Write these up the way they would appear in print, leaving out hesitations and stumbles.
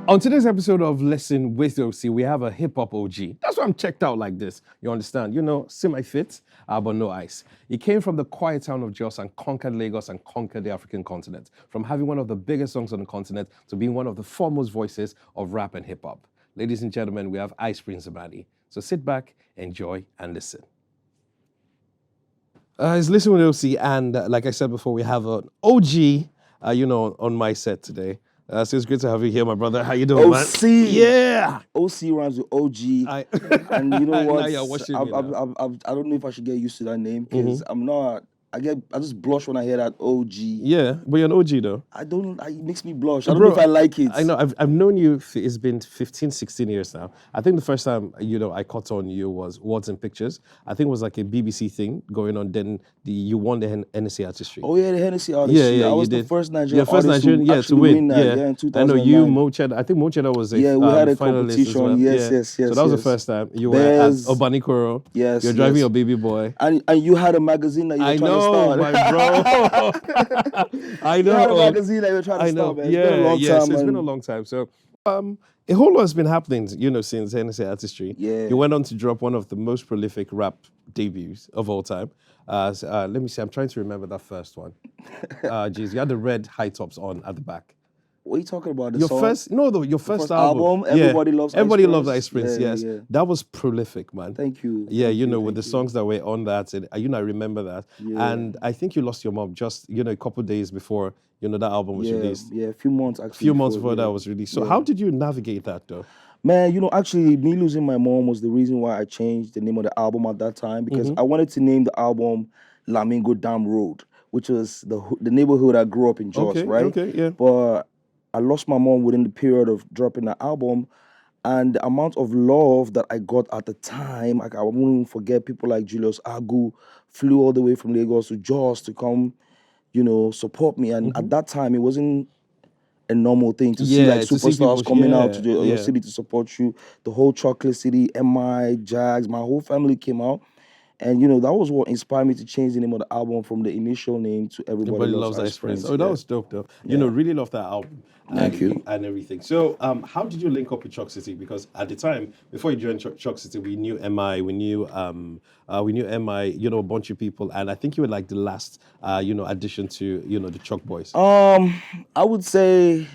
On today's episode of Listen with Osi, we have a hip hop OG. That's why I'm checked out like this. You understand? You know, semi-fit, but no ice. He came from the quiet town of Jos and conquered Lagos and conquered the African continent. From having one of the biggest songs on the continent to being one of the foremost voices of rap and hip hop. Ladies and gentlemen, we have Ice Prince Abadi. So sit back, enjoy, and listen. It's Listen with Osi, and like I said before, we have an OG, on my set today. So it's great to have you here, my brother. How you doing, OC. man? Yeah. OC rhymes with OG. And you know what? Now you're watching me now. I don't know if I should get used to that name because I'm not. I just blush when I hear that OG. Yeah, but you're an OG though. It makes me blush. I don't know if I like it. I know, I've known you, it's been 15, 16 years now. I think the first time, I caught on you was Words and Pictures. I think it was like a BBC thing going on. Then you won the Hennessy Artistry. Oh yeah, the Hennessy Artistry. Yeah, I was the first Nigerian artist to win that. Yeah, in 2009. I know you, Mocheda. I think Mocheda was a we had a finalist competition. as well. Yes. So that was the first time. You were at Obanikoro. Yes. You're driving your baby boy. And you had a magazine that you were trying to start. My bro. I know. You had a magazine that you were trying to start, man. It's been a long time, it's been a long time. So a whole lot has been happening, since Hennessy Artistry. Yeah. You went on to drop one of the most prolific rap debuts of all time. Let me see, I'm trying to remember that first one. You had the red high tops on at the back. What are you talking about? Your first album. Everybody Loves Ice Prince. Yes. Yeah. That was prolific, man. Thank you. With the songs that were on that, and I remember that. Yeah. And I think you lost your mom just, a couple of days before, that album was released. Yeah, a few months actually. A few months before that was released. So how did you navigate that though? Man, actually me losing my mom was the reason why I changed the name of the album at that time because I wanted to name the album Lamingo Dam Road, which was the neighborhood I grew up in Jos, right? Okay, yeah. But I lost my mom within the period of dropping the album, and the amount of love that I got at the time, I won't forget people like Julius Agu flew all the way from Lagos to Jos to come, support me. And at that time, it wasn't a normal thing to see like superstars coming out to your city to support you. The whole Chocolate City, MI, Jags, my whole family came out. And that was what inspired me to change the name of the album from the initial name to Everybody Loves Ice Prince. Oh, that was dope though. Really love that album. Thank you. And everything. So how did you link up with Chalk City? Because at the time, before you joined Chalk City, we knew MI, we knew MI, a bunch of people, and I think you were like the last addition to, the Chalk Boys. I would say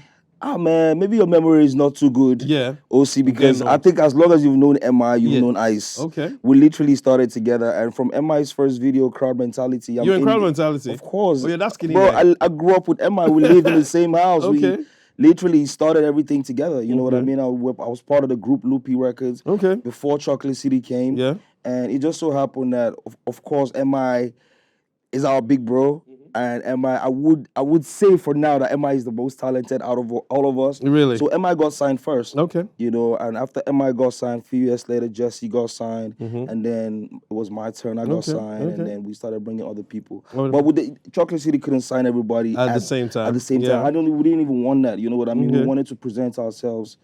man, maybe your memory is not too good. Yeah. OC, because I think as long as you've known MI, you've known Ice. Okay. We literally started together, and from MI's first video, Crowd Mentality. You're in Crowd Mentality? Of course. Oh yeah, that's skinny. Bro, I grew up with MI. We lived in the same house. Okay. We literally started everything together. You know what I mean? I was part of the group Loopy Records. Okay. Before Chocolate City came. Yeah. And it just so happened that, of course, MI is our big bro. And MI, I would say for now that MI is the most talented out of all of us. Really? So MI got signed first. Okay. And after MI got signed, a few years later, Jesse got signed. And then it was my turn. I got signed. And then we started bringing other people. But with the Chocolate City couldn't sign everybody at the same time. At the same time. We didn't even want that. You know what I mean? Okay. We wanted to present ourselves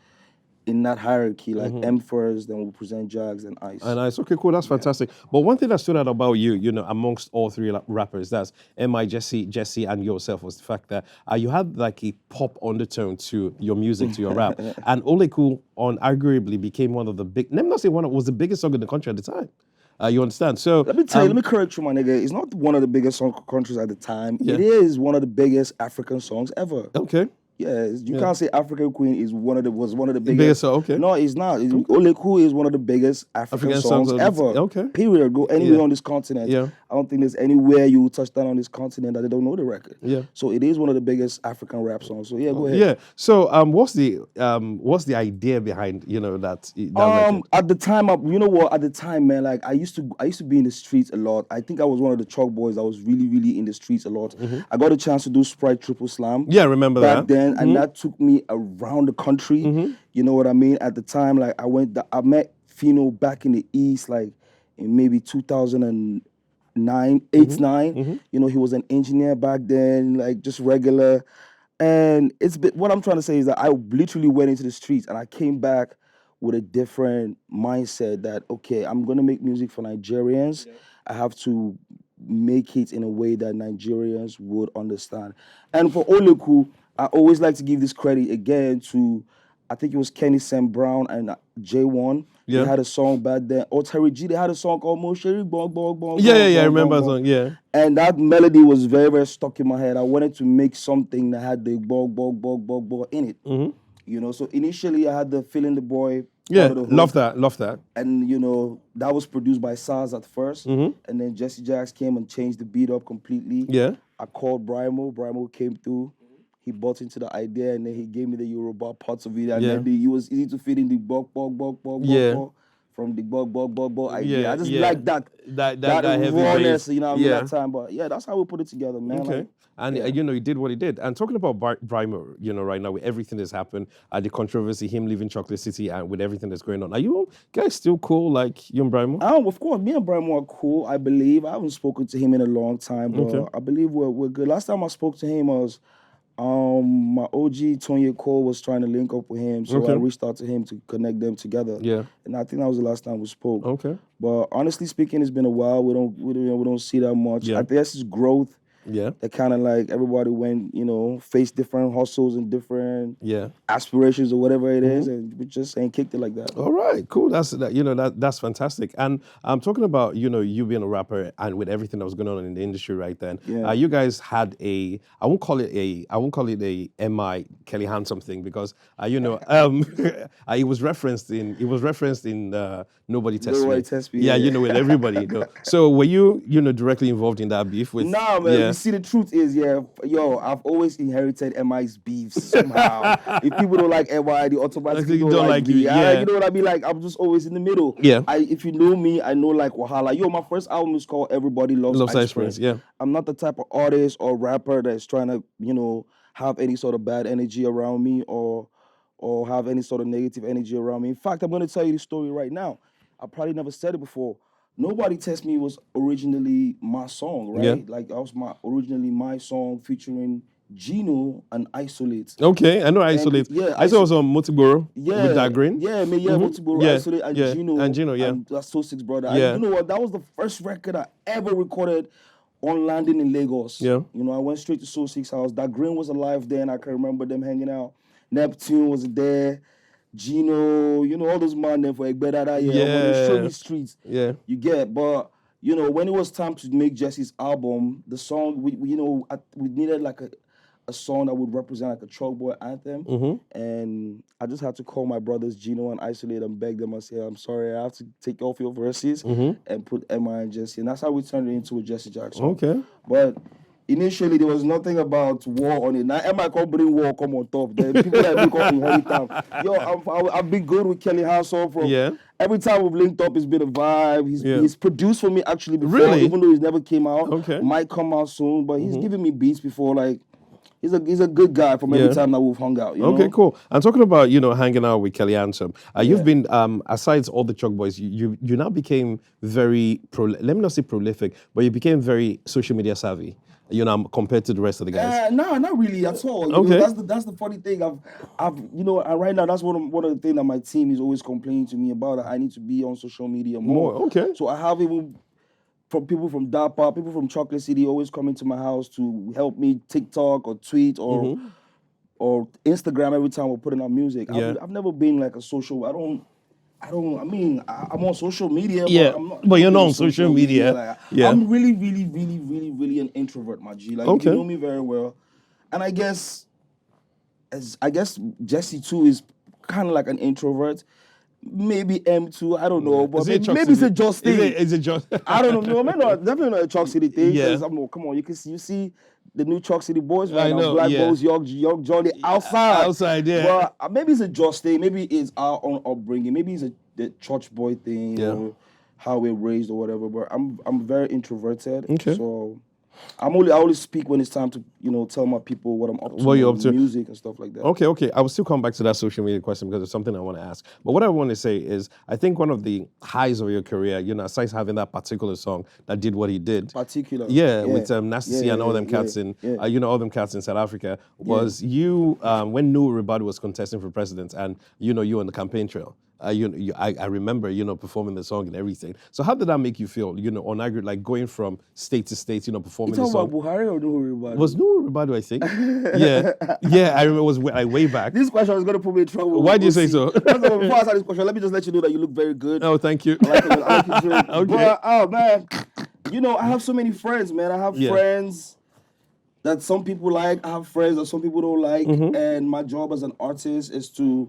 in that hierarchy, like M first, then we'll present Jags and Ice. And Ice, okay, cool, that's fantastic. But one thing that stood out about you, amongst all three rappers, that's MI, Jesse, and yourself, was the fact that you had like a pop undertone to your music, to your rap. And Oleku arguably became one of the big, let me not say was the biggest song in the country at the time. You understand? So let me tell you, let me correct you, my nigga. It's not one of the biggest song countries at the time. Yeah. It is one of the biggest African songs ever. Okay. Yeah, you can't say African Queen was one of the biggest. Okay. No, it's not. Oleku is one of the biggest African songs ever. Okay. Period. Go anywhere on this continent. Yeah. I don't think there's anywhere you touch down on this continent that they don't know the record. Yeah. So it is one of the biggest African rap songs. So yeah, go ahead. Yeah. So what's the idea behind that record? At the time, at the time, man, like I used to be in the streets a lot. I think I was one of the Chalk Boys that was really, really in the streets a lot. I got a chance to do Sprite Triple Slam. Yeah, remember back that. Then. And that took me around the country. You know what I mean? At the time, like I met Fino back in the East, like in maybe 2009, 8-9. He was an engineer back then, like just regular. And what I'm trying to say is that I literally went into the streets and I came back with a different mindset that, okay, I'm gonna make music for Nigerians. Yeah. I have to make it in a way that Nigerians would understand. And for Oleku, I always like to give this credit again to I think it was Kenny Sam Brown and J1. Yeah. They had a song back then. Or Terry G, they had a song called Mosheri Bong Bong Bong. Yeah, Bong, yeah, yeah. I Bong, remember Bong, that Bong. song. Yeah. And that melody was very, very stuck in my head. I wanted to make something that had the bog, bog, bog, bog, bog in it. You know, so initially I had the Feeling the Boy Yeah, part of the hook. love that. And, you know, that was produced by SARS at first. And then Jesse Jacks came and changed the beat up completely. Yeah. I called Brymo. Brymo came through. He bought into the idea, and then he gave me the Yoruba parts of it. And then it was easy to fit in the bog, bog, bog, bog, Yeah. bog, from the bog, bog, bog, bog idea. Yeah, I just yeah. like that heavy rawness, bass. you know what I mean, Yeah. that time. But yeah, that's how we put it together, man. Okay. Like, And you know, he did what he did. And talking about Brymo, you know, right now with everything that's happened, the controversy, him leaving Chocolate City, and with everything that's going on, are you guys still cool, like you and Brymo? of course, me and Brymo are cool, I believe. I haven't spoken to him in a long time, but I believe we're good. Last time I spoke to him was my OG Tony Cole was trying to link up with him, so I reached out to him to connect them together. Yeah. And I think that was the last time we spoke. Okay. But honestly speaking, it's been a while. We don't see that much. Yeah. I guess it's growth. Yeah. That kind of like everybody went, you know, faced different hustles and different Yeah. aspirations or whatever it is, and we just ain't kicked it like that. All right, cool. That's fantastic. And I'm talking about, you know, you being a rapper and with everything that was going on in the industry right then. Yeah. You guys had I won't call it a MI Kelly Handsome thing because it was referenced in Nobody Test Nobody Me. Test Me, Yeah, yeah. you know, with everybody. You know. So were you directly involved in that beef with? Nah, man. Yeah. You see, the truth is, I've always inherited MI's beefs somehow. If people don't like MI, they automatically don't like me. you. Yeah. You know what I mean? Like, I'm just always in the middle. Yeah. If you know me, I know like Wahala. My first album is called Everybody Loves Ice Cream. Yeah. I'm not the type of artist or rapper that's trying to, you know, have any sort of bad energy around me or have any sort of negative energy around me. In fact, I'm going to tell you the story right now. I probably never said it before. Nobody Test Me was originally my song, right? Yeah. Like that was originally my song featuring Gino and Isolate. Okay, I know Isolate. yeah, Isolate was on Motiboro with that green. Yeah, Multiple Yeah, Isolate and yeah, Gino. and Gino, yeah. And that's So Six Brother. Yeah. And you know what? That was the first record I ever recorded on landing in Lagos. Yeah. You know, I went straight to Soul Six house. That Green was alive then. I can remember them hanging out. Neptune was there. Gino, you know, all those man there for Egbeda that year. Yeah. Show me streets. Yeah. You get, but you know, when it was time to make Jesse's album, the song we needed like a song that would represent like a truck boy anthem. And I just had to call my brothers Gino and Isolate and beg them and say, I'm sorry, I have to take off your verses and put Emma and Jesse. And that's how we turned it into a Jesse Jackson. Okay. But initially, there was nothing about war on it. Now, Emma can't bring war come on top. The people that make up inherit time. I've been good with Kelly Hanson from. Yeah. Every time we've linked up, it's been a vibe. He's produced for me actually before, Really? even though he's never came out. Okay. Might come out soon, but he's given me beats before. Like, he's a good guy from every time that we've hung out. You Okay, know? cool. And talking about, you know, hanging out with Kelly Handsome, you've been, aside all the Chuck Boys, you now became very, let me not say prolific, but you became very social media savvy, you know, compared to the rest of the guys. No, not really at all. You Okay. know, that's the funny thing. I've you know, and right now that's one of the things that my team is always complaining to me about. That I need to be on social media more. Okay. So I have even from people from Dapa, people from Chocolate City always coming to my house to help me TikTok or tweet or Instagram every time we're putting out music. Yeah. I've never been like a social. I mean, I'm on social media, Yeah, but I'm not. but you're not really on social media. Like, Yeah. I'm really, really, really, really, really an introvert, my G. Like, Okay. you know me very well, and I guess Jesse too is kind of like an introvert. Maybe M2, I don't know, but Is it Chuck maybe it's a City? Just thing. Is it just? I don't know. No, man, definitely not a Chalk City thing. Yeah. 'Cause come on, you see the new Chalk City boys right I now, know, Black yeah. Boys, Young Johnny outside. Outside, yeah. But maybe it's a Just thing. Maybe it's our own upbringing. Maybe it's the church boy thing or how we're raised or whatever. But I'm very introverted. Okay. So I only speak when it's time to, you know, tell my people what I'm up to. What you're up to. Music and stuff like that. Okay. I will still come back to that social media question because it's something I want to ask. But what I want to say is, I think one of the highs of your career, you know, aside having that particular song that did what he did. Particular. Yeah, with Nasty C and all them cats in, you know, all them cats in South Africa, was you, when Nuhu Ribadu was contesting for president and, you know, you on the campaign trail. I remember, performing the song and everything. So how did that make you feel, on aggregate, like going from state to state, performing the talking song? about Buhari or Nuhu Ribadu? Was Nuhu Ribadu, I think. Yeah, I remember it was way back. This question is going to put me in trouble. Why do you say so? First of all, before I start this question, let me just let you know that you look very good. Oh, thank you. I like your drink. Okay. But, oh, man, I have so many friends, man. I have friends that some people like. I have friends that some people don't like. And my job as an artist is to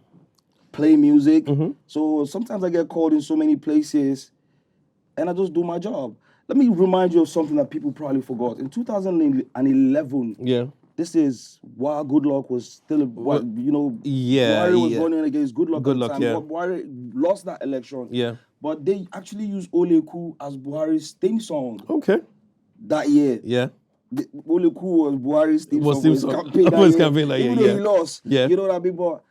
play music. So sometimes I get called in so many places and I just do my job. Let me remind you of something that people probably forgot. In 2011, this is while Good Luck was still, Buhari was running against Good Luck at the time. Buhari lost that election. Yeah. But they actually used Oleku as Buhari's theme song. Okay. That year. Yeah. Oleku was Buhari's theme song. His campaign that year. Even though he lost. Yeah. You know what I mean? But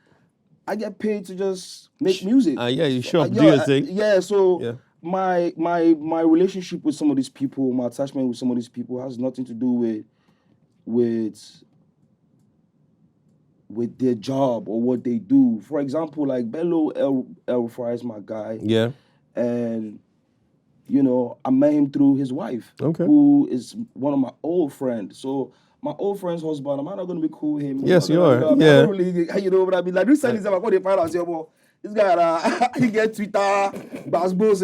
I get paid to just make music. You sure do your thing. So my relationship with some of these people, my attachment with some of these people has nothing to do with their job or what they do. For example, like Bello El-Rufai is my guy. Yeah. And I met him through his wife, who is one of my old friends. So my old friend's husband, am I not going to be cool with him? Yes, you are. I don't really, what I mean? Like, recently, when they find out, say, well, this guy, he get Twitter, Basbos,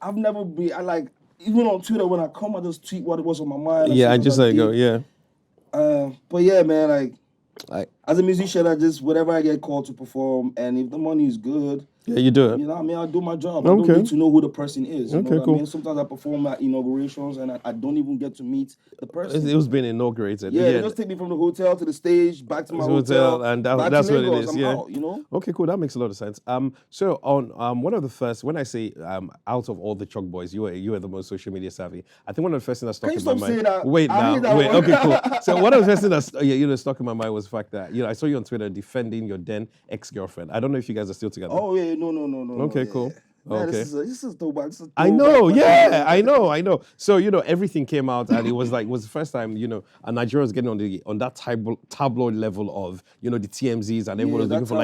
I've never been, even on Twitter, when I come, I just tweet what was on my mind. I just let it go, But yeah, man, as a musician, whatever I get called to perform, and if the money is good, you do it. You know what I mean? I do my job. I don't need to know who the person is. You know what cool. I mean? Sometimes I perform at inaugurations and I don't even get to meet the person. It was being inaugurated. Yeah, they just take me from the hotel to the stage, back to my hotel, and that's what it is. I'm out, Okay, cool. That makes a lot of sense. So on one of the first, when I say out of all the Chalk Boys, you are the most social media savvy. I think one of the first things that stuck in my mind. Wait. Okay, cool. So one of the first things that stuck in my mind was the fact that I saw you on Twitter defending your then ex-girlfriend. I don't know if you guys are still together. Oh yeah, no. Okay, cool. Man, okay. This is throwback. I know, I know. So, everything came out and it was the first time, Nigeria was getting on that tabloid level of, the TMZs and everyone was looking for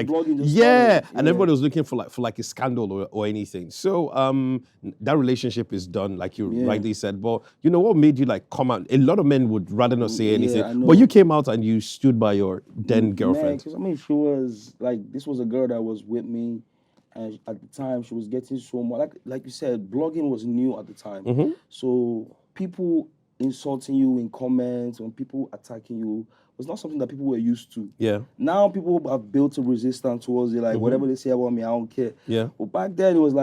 everybody was looking for a scandal or anything. So, that relationship is done, like you rightly said. But, what made you come out? A lot of men would rather not say anything. But you came out and you stood by your then girlfriend. Man, she was this was a girl that was with me. And at the time, she was getting so much. Like you said, blogging was new at the time. So people insulting you in comments and people attacking you was not something that people were used to. Yeah. Now people have built a resistance towards it. Whatever they say about me, I don't care. Yeah. But back then, it was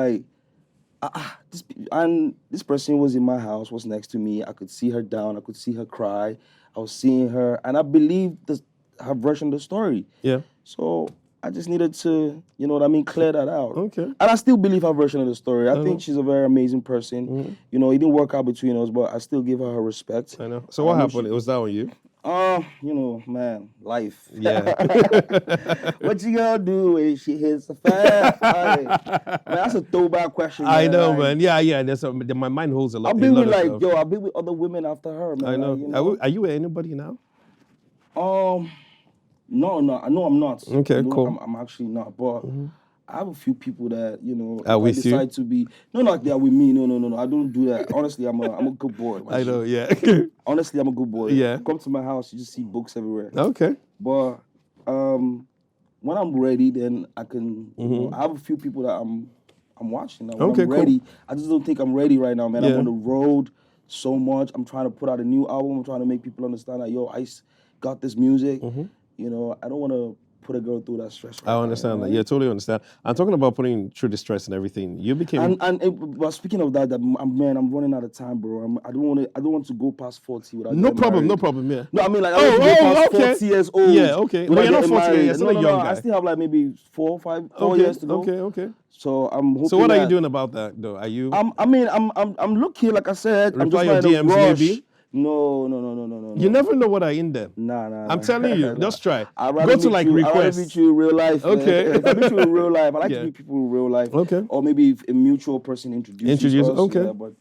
this person was in my house, was next to me. I could see her down. I could see her cry. I was seeing her. And I believed her version of the story. Yeah. So I just needed to, clear that out. Okay. And I still believe her version of the story. I think she's a very amazing person. It didn't work out between us, but I still give her respect. I know. So what happened? Was that on you? Man, life. Yeah. What you gonna do when she hits the fan? Man, that's a throwback question. I know, man. Yeah. My mind holds a lot. I've been with other women after her, man. I know. Are you with anybody now? No, I'm not. Okay, cool. I'm actually not, but I have a few people that are with you. Decide to be not they are with me. No. I don't do that. Honestly, I'm a good boy. I know, yeah. Honestly, I'm a good boy. Yeah. Come to my house, you just see books everywhere. Okay. But when I'm ready, then I can. I have a few people that I'm watching. When I'm ready, cool. I just don't think I'm ready right now, man. I'm on the road so much. I'm trying to put out a new album. I'm trying to make people understand that I got this music. I don't want to put a girl through that stress. I understand that. Yeah, totally understand. I'm talking about putting through the stress and everything. You became but speaking of that, I'm running out of time, bro. I don't want to go past 40 without. No problem. Yeah. No, I mean I want to go past 40 years old. Yeah, okay. But you're not 40 years. You're still a young guy. I still have maybe 4 years to go. Okay. So I'm hoping. So what are you doing about that though? Are you? I'm looking. Like I said, reply I'm just your DMs maybe. No. You never know what are in there. Nah. I'm telling you, just try. Go to requests. I'd rather meet you in real life. Okay. If I meet you in real life, I like to meet people in real life. Okay. Or maybe if a mutual person introduces us. Okay. But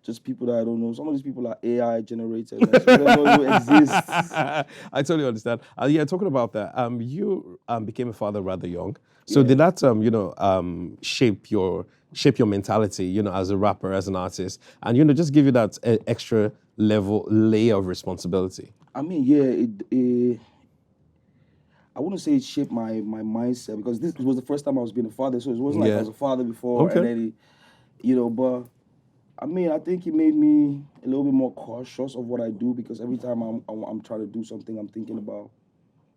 just people that I don't know. Some of these people are AI generated. Man. So they don't even exist. I totally understand. Yeah, talking about that, you became a father rather young. So Yeah. did that, shape your mentality, as a rapper, as an artist, and just give you that extra layer of responsibility? I mean, yeah, I wouldn't say it shaped my mindset because this was the first time I was being a father. So it wasn't like I Yeah. was a father before, and Okay. then but I mean, I think it made me a little bit more cautious of what I do because every time I'm trying to do something, I'm thinking about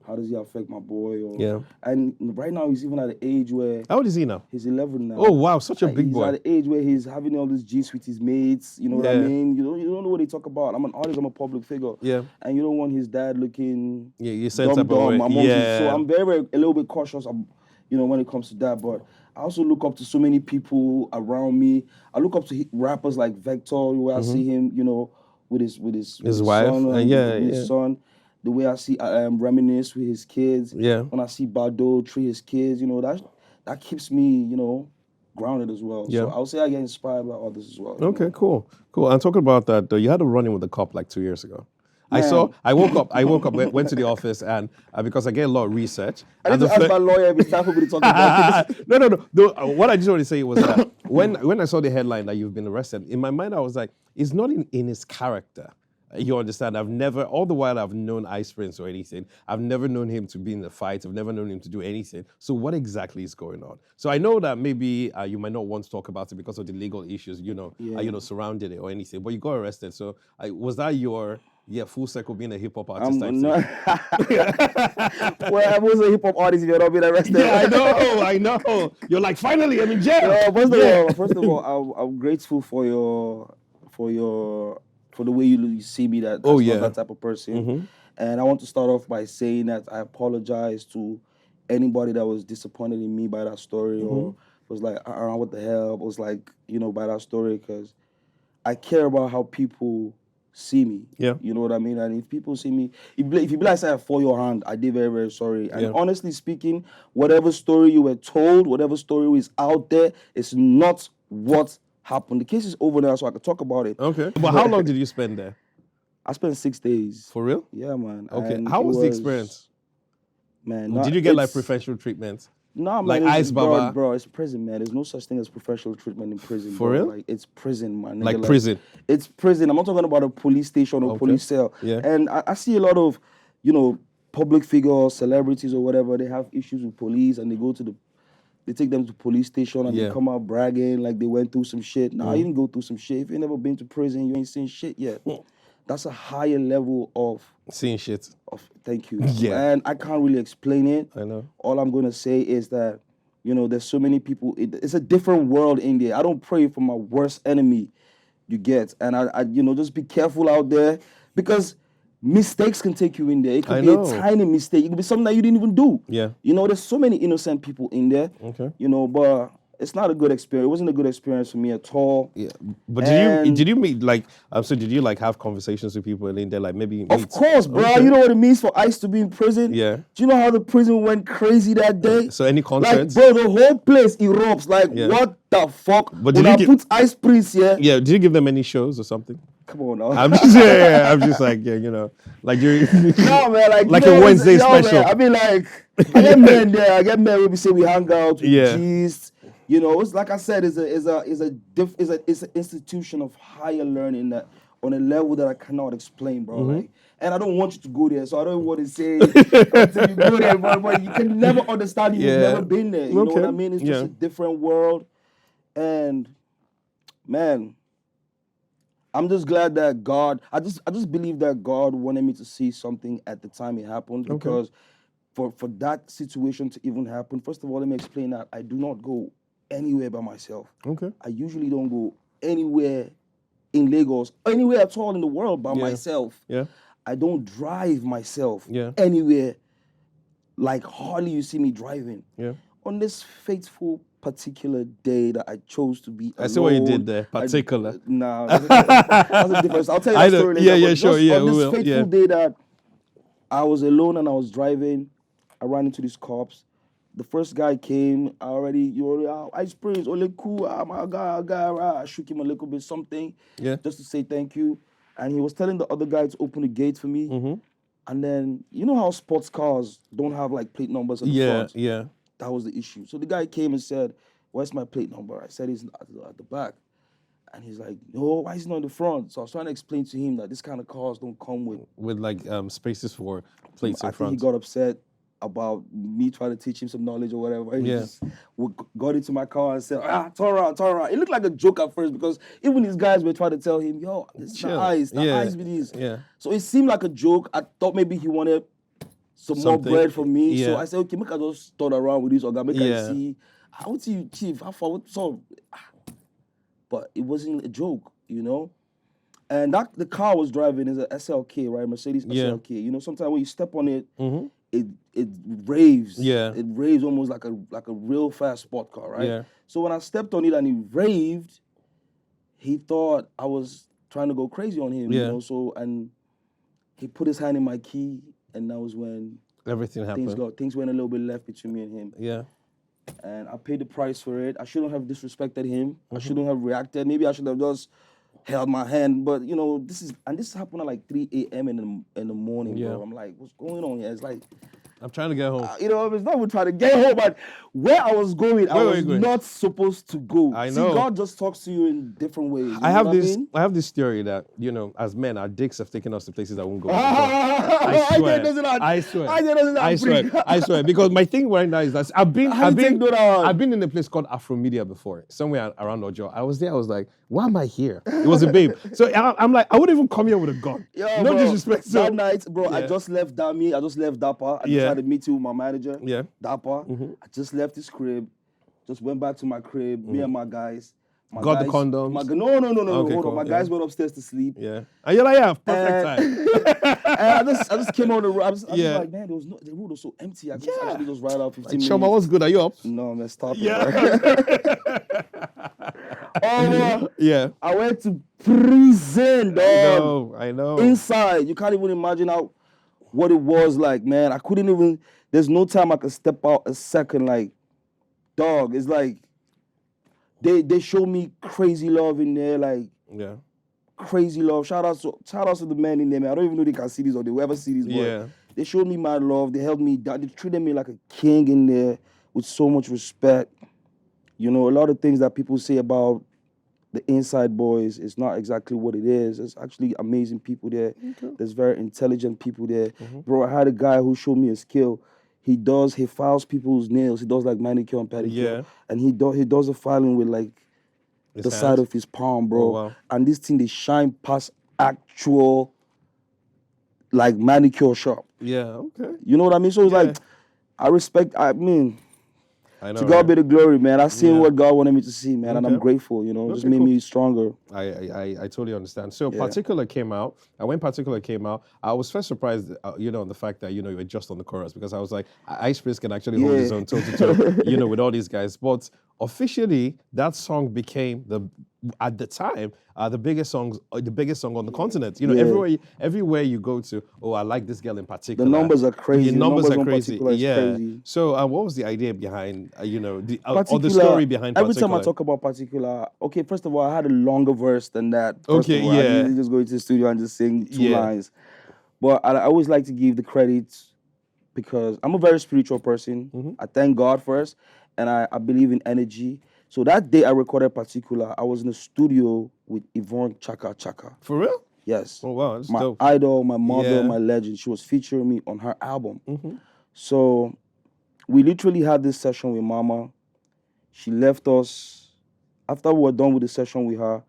how does it affect my boy? Yeah. And right now he's even at the age where How old is he now? he's 11 now. Oh wow, such a big he's boy. at the age where he's having all these G's with his mates. You know what I Yeah. mean? You don't know what they talk about. I'm an artist. I'm a public figure. Yeah. And you don't want his dad looking You said type of dumb way. amongst Yeah. So I'm very a little bit cautious. When it comes to that, but I also look up to so many people around me. I look up to rappers like Vector, where I see him, with his wife, son, with his son. The way I see Reminisce with his kids. Yeah. When I see Bado treat his kids, that keeps me, grounded as well. Yeah. So I'll say I get inspired by others as well. Okay, cool. And talking about that, though, you had a run-in with the cop like 2 years ago. I woke up, went to the office, and because I get a lot of research. I need to ask my lawyer if it's time for me to talk about this. No. What I just want to say was that when I saw the headline that you've been arrested, in my mind I was like, it's not in his character. You understand? All the while I've known Ice Prince or anything, I've never known him to be in a fight. I've never known him to do anything. So what exactly is going on? So I know that maybe you might not want to talk about it because of the legal issues, surrounding it or anything. But you got arrested. So was that your full circle being a hip hop artist? Well, I was a hip hop artist if you're not being arrested. Yeah, I know. You're like, finally, I'm in jail. First of all, I'm grateful for the way you see me. That's not that type of person. Mm-hmm. And I want to start off by saying that I apologize to anybody that was disappointed in me by that story or was like, what the hell? Was like, by that story, because I care about how people see me. Yeah. You know what I mean? And if people see me, if you be like, say, for your hand, I did very, very sorry. And honestly speaking, whatever story you were told, whatever story is out there, it's not what happened. The case is over now, so I can talk about it. Okay. But how long did you spend there? I spent 6 days. For real? Yeah, man. Okay. And how was the experience? Man, did you get like professional treatment? No, like man. Ice Baba? Bro, it's prison, man. There's no such thing as professional treatment in prison. For real? Like, it's prison, man. Like prison? It's prison. I'm not talking about a police station or police cell. Yeah. And I see a lot of, public figures, celebrities or whatever, they have issues with police and they take them to police station and they come out bragging like they went through some shit. Nah, you didn't go through some shit. If you never been to prison, you ain't seen shit yet. That's a higher level of seeing shit. Thank you. Yeah. And I can't really explain it. I know. All I'm gonna say is that, there's so many people. It's a different world in there. I don't pray for my worst enemy. You get, and I just be careful out there because mistakes can take you in there. It could be a tiny mistake. It could be something that you didn't even do. Yeah. There's so many innocent people in there. Okay. But it's not a good experience. It wasn't a good experience for me at all. Yeah. But did you meet did you have conversations with people in there, like maybe meet? Of course, bro. Okay. You know what it means for Ice to be in prison? Yeah. Do you know how the prison went crazy that day? So any concerts? Like, bro, the whole place erupts. Like, what the fuck? But when I put Ice Prince here. Yeah, did you give them any shows or something? Come on now. I'm just like, like during no, man, like a Wednesday special. Man, I mean, like, I get men there. I get men where we say we hang out, we gist. It's like I said, it's an institution of higher learning that on a level that I cannot explain, bro. Like, and I don't want you to go there, so I don't want to say until you go there, but you can never understand if you've never been there. You know what I mean? It's just a different world, and man, I'm just glad that God. I just believe that God wanted me to see something at the time it happened because for that situation to even happen. First of all, let me explain that I do not go anywhere by myself. Okay. I usually don't go anywhere in Lagos, anywhere at all in the world by myself. Yeah. I don't drive myself anywhere. Like hardly you see me driving. Yeah. On this fateful particular day that I chose to be alone. I see what you did there. Particular. That's a difference. I'll tell you that story later. Yeah, sure. Yeah, on this fateful day that I was alone and I was driving, I ran into these cops. the first guy came, Ice Prince, Oleku, my guy, I shook him a little bit, something, just to say thank you. And he was telling the other guy to open the gate for me. And then, you know how sports cars don't have like plate numbers in the front? Yeah. That was the issue. So the guy came and said, where's my plate number? I said, it's at the back. And he's like, no, why is it not in the front? So I was trying to explain to him that this kind of cars don't come with like spaces for plates in front. I think he got upset about me trying to teach him some knowledge or whatever. He just got into my car and said, turn around. It looked like a joke at first because even these guys were trying to tell him, yo, it's the ice with these. Yeah. So it seemed like a joke. I thought maybe he wanted some more bread from me. Yeah. So I said, okay, make I just turn around with this or make I see. How do you, Chief? How far? So, but it wasn't a joke, you know? And the car I was driving is a SLK, right? Mercedes SLK. You know, sometimes when you step on it, it raves. Yeah. It raves almost like a real fast sport car, right? Yeah. So when I stepped on it and it raved, he thought I was trying to go crazy on him, you know? So, and he put his hand in my key, and that was when everything happened. Things went a little bit left between me and him. Yeah. And I paid the price for it. I shouldn't have disrespected him. I shouldn't have reacted. Maybe I should have just held my hand. But you know, this happened at like 3 a.m. in the morning, bro. I'm like, what's going on here? It's like, I'm trying to get home. You know, it's not even trying to get home, but where I was going, I was not supposed to go. I know. See, God just talks to you in different ways. I have this theory that, you know, as men, our dicks have taken us to places that won't go. I swear. Because my thing right now is that I've been in a place called Afromedia before, somewhere around Ojo. I was there, I was like, why am I here? It was a babe. So I'm like, I wouldn't even come here with a gun. Yeah, no disrespect. So that night, bro, I just left Dami, I just left Dapa. I just had a meeting with my manager, Dapa. I just left his crib, just went back to my crib, me and my guys. Got the condoms? No. Okay, hold on. My guys went upstairs to sleep. Yeah. And you're like, perfect time. And I just came on the road. I was like, man, the road was so empty. I could actually just ride out 15 minutes. Choma, what's good? Are you up? No, man, stop it. Yeah. I went to prison, dog. I know. Inside. You can't even imagine what it was like, man. I couldn't even, there's no time I could step out a second, like, dog. It's like, they show me crazy love in there, like crazy love. Shout out to the men in there, man. I don't even know they can see this or they will ever see this, but they showed me my love. They held me down. They treated me like a king in there with so much respect. You know, a lot of things that people say about the inside boys is not exactly what it is. There's actually amazing people there. Okay. There's very intelligent people there. Bro, I had a guy who showed me a skill. He files people's nails. He does like manicure and pedicure. Yeah. And he does the filing with like the side of his palm, bro. Oh, wow. And this thing, they shine past actual like manicure shop. Yeah, okay. You know what I mean? So it's like, I know, to God be the glory, man. I seen what God wanted me to see, man, and I'm grateful, you know. Just made me stronger. I totally understand. So Particular came out, and when Particular came out, I was first surprised, you know, on the fact that, you know, you were just on the chorus, because I was like, Ice Prince can actually hold his own toe-to-toe, you know, with all these guys. But officially, that song became at the time, the biggest song on the continent. You know, everywhere you go to, I like this girl in particular. The numbers are crazy. The numbers are crazy. Crazy. So what was the idea behind, you know, or the story behind Particular? Every time I talk about Particular, okay, first of all, I had a longer verse than that. I didn't just go into the studio and just sing two lines. But I always like to give the credit because I'm a very spiritual person. I thank God first, and I believe in energy. So that day I recorded Particular, I was in the studio with Yvonne Chaka Chaka. For real? Yes. Oh, wow. That's my dope. idol, my mother, my legend. She was featuring me on her album. So we literally had this session with Mama. She left us. After we were done with the session with her,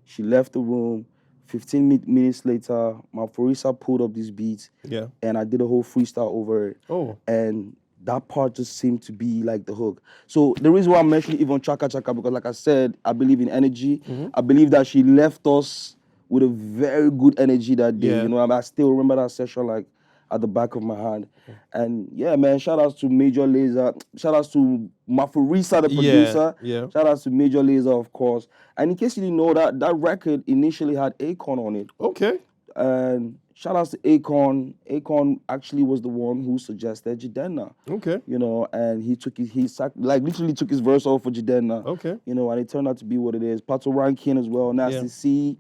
she left the room. 15 minutes later, my Farisa pulled up these beats. Yeah. And I did a whole freestyle over it. Oh. And that part just seemed to be like the hook. So the reason why I'm mentioning Yvonne Chaka Chaka, because like I said, I believe in energy. I believe that she left us with a very good energy that day. Yeah. You know, I still remember that session like at the back of my hand. And yeah, man, shout outs to Major Lazer. Shout outs to Mafarisa, the producer. Yeah. Shout outs to Major Lazer, of course. And in case you didn't know, that record initially had Akon on it. Okay. And shout outs to Akon. Akon actually was the one who suggested Jidenna. Okay. You know, and he took literally took his verse off for Jidenna. Okay. You know, and it turned out to be what it is. Pato Rankin as well, Nasty Yeah. C,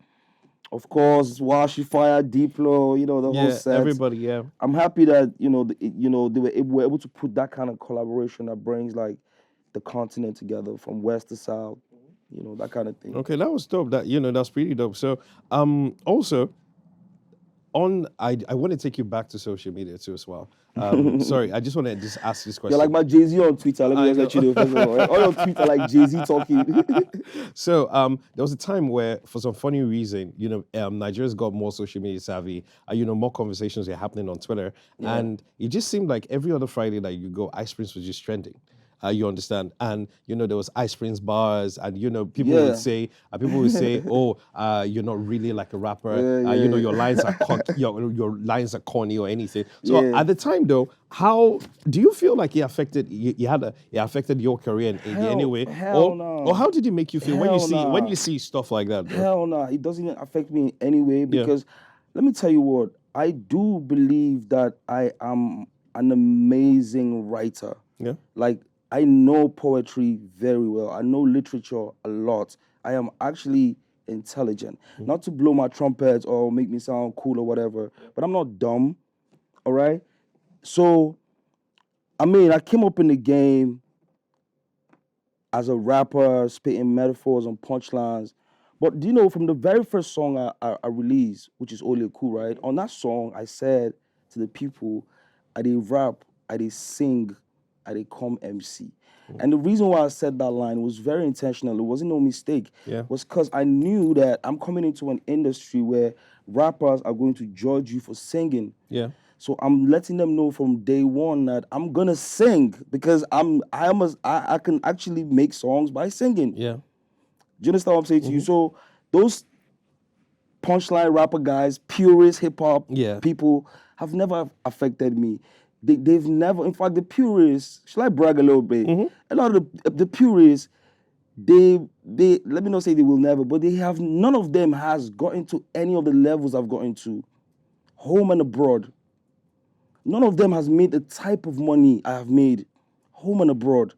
of course, Washi Fire, Diplo, you know, the whole set. Everybody, yeah. I'm happy that, you know, they were able to put that kind of collaboration that brings like the continent together from west to south, you know, that kind of thing. Okay, that was dope. That's pretty dope. So, also, I want to take you back to social media too as well. Sorry, I just want to just ask this question. You're like my Jay-Z on Twitter. Let me just let you know first of all. All your tweets are like Jay-Z talking. So there was a time where, for some funny reason, Nigerians got more social media savvy. More conversations were happening on Twitter, and it just seemed like every other Friday that you go, Ice Prince was just trending. You understand? And there was Ice Prince bars, and people would say, "Oh, you're not really like a rapper. Your lines are your lines are corny or anything." So at the time, though, how do you feel like it affected? It affected your career in any way? Hell no. Or how did it make you feel when you see stuff like that? Bro? Hell no, it doesn't affect me in any way because let me tell you what, I do believe that I am an amazing writer. Yeah. Like, I know poetry very well. I know literature a lot. I am actually intelligent. Not to blow my trumpet or make me sound cool or whatever, but I'm not dumb, all right? So, I mean, I came up in the game as a rapper, spitting metaphors and punchlines. But do you know, from the very first song I released, which is Oleku, right? On that song, I said to the people, I did rap, I did sing, I did come MC. And the reason why I said that line was very intentional. It wasn't no mistake. Yeah. Was because I knew that I'm coming into an industry where rappers are going to judge you for singing. Yeah. So I'm letting them know from day one that I'm gonna sing because I can actually make songs by singing. Yeah. Do you understand what I'm saying to you? So those punchline rapper guys, purist hip hop people have never affected me. They've never, in fact, the purists, shall I brag a little bit? A lot of the purists, they let me not say they will never, but none of them has gotten to any of the levels I've gotten to, home and abroad. None of them has made the type of money I have made, home and abroad.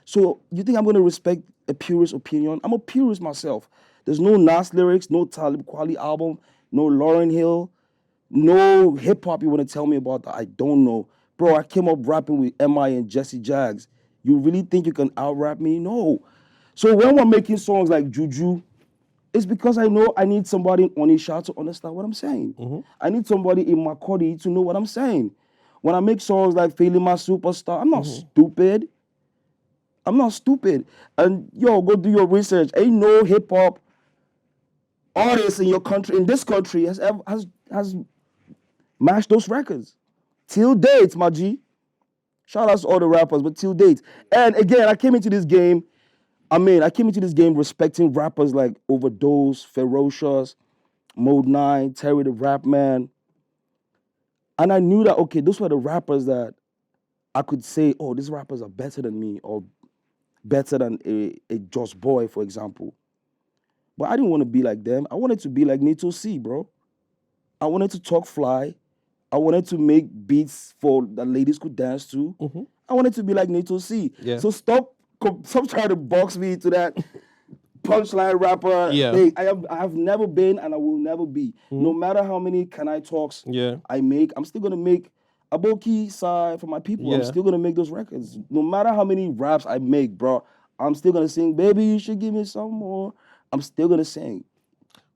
So you think I'm going to respect a purist opinion? I'm a purist myself. There's no Nas lyrics, no Talib Kweli album, no Lauryn Hill, no hip-hop you want to tell me about that I don't know. Bro, I came up rapping with M.I. and Jesse Jags. You really think you can out-rap me? No. So when we're making songs like Juju, it's because I know I need somebody in Onisha to understand what I'm saying. I need somebody in Makodi to know what I'm saying. When I make songs like Failing My Superstar, I'm not stupid. I'm not stupid. And yo, go do your research. Ain't no hip-hop artist in your country, in this country, has mashed those records. Till date, my G. Shout out to all the rappers, but till date. And again, I came into this game respecting rappers like Overdose, Ferocious, Mode 9, Terry the Rap Man. And I knew that, okay, those were the rappers that I could say, oh, these rappers are better than me or better than a Just Boy, for example. But I didn't want to be like them. I wanted to be like Nito C, bro. I wanted to talk fly. I wanted to make beats for that ladies could dance to. I wanted to be like Nito C. Yeah. So stop trying to box me into that punchline rapper thing. I have never been and I will never be. No matter how many Can I Talks I make, I'm still going to make a Aboki side for my people. I'm still going to make those records. No matter how many raps I make, bro, I'm still going to sing, baby, you should give me some more. I'm still going to sing.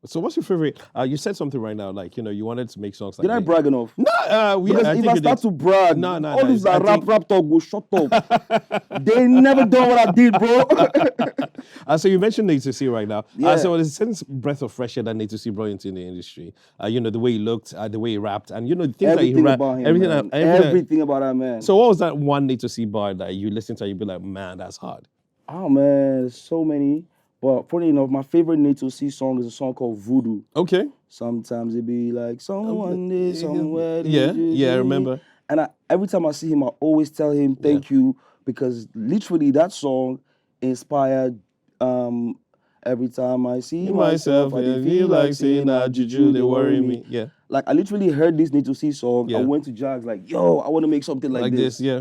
So what's your favorite? You said something right now, like, you wanted to make songs like Did I brag enough? No, because if I start to brag, all these rap talk go shut up. They never done what I did, bro. So you mentioned Nate to see right now. So there's a sense breath of fresh air that Nate to see brought into the industry. The way he looked, the way he rapped, and the things everything that he rapped, about him, everything about that man. So what was that one Nate to see bar that you listen to and you'd be like, man, that's hard? Oh man, there's so many. But funny enough, my favorite Nate C song is a song called Voodoo. Okay. Sometimes it be like, someone there, somewhere. Yeah, I remember. And every time I see him, I always tell him thank you, because literally that song inspired a Every time I see myself, myself, I and feel like saying, juju, they worry me. Yeah. Like, I literally heard this Need to See song. Yeah. I went to Jags, like, yo, I want to make something like this. Yeah.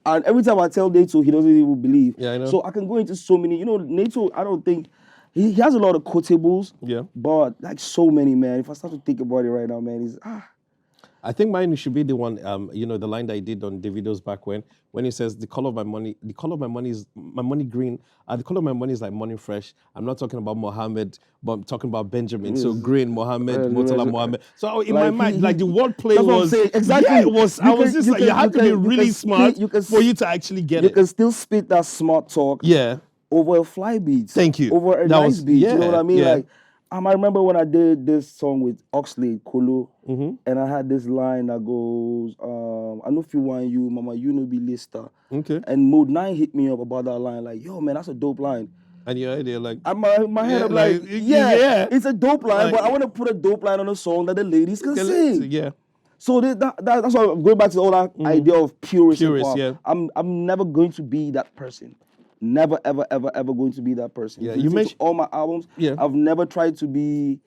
And every time I tell Nato, he doesn't even believe. Yeah, I know. So I can go into so many, Nato, I don't think, he has a lot of quotables. Yeah. But like so many, man. If I start to think about it right now, man, I think mine should be the one, the line that I did on Davido's back when he says the color of my money is my money green. The color of my money is like morning fresh. I'm not talking about Mohammed, but I'm talking about Benjamin. So green, Mohammed, Murtala Mohammed. So in my mind, like the wordplay that's was, what I'm saying. Exactly. Yeah, it was. I was just like, you have to be really smart for you to actually get it. You can still spit that smart talk. Yeah. Over a fly beat. Thank you. Over a nice beat. Yeah, you know what I mean? Yeah. Like, I remember when I did this song with Oxlade, Kolo, and I had this line that goes, I know if you want you, mama, you know be lister. Okay. And Mode 9 hit me up about that line, like, yo, man, that's a dope line. And your idea, like, my head, I'm like, it's a dope line, but I want to put a dope line on a song that the ladies can sing. Yeah. So that's why I'm going back to all that idea of purist. Yeah. I'm never going to be that person. Never, ever, ever, ever going to be that person. Yeah, you mentioned all my albums. Yeah. I've never tried to be,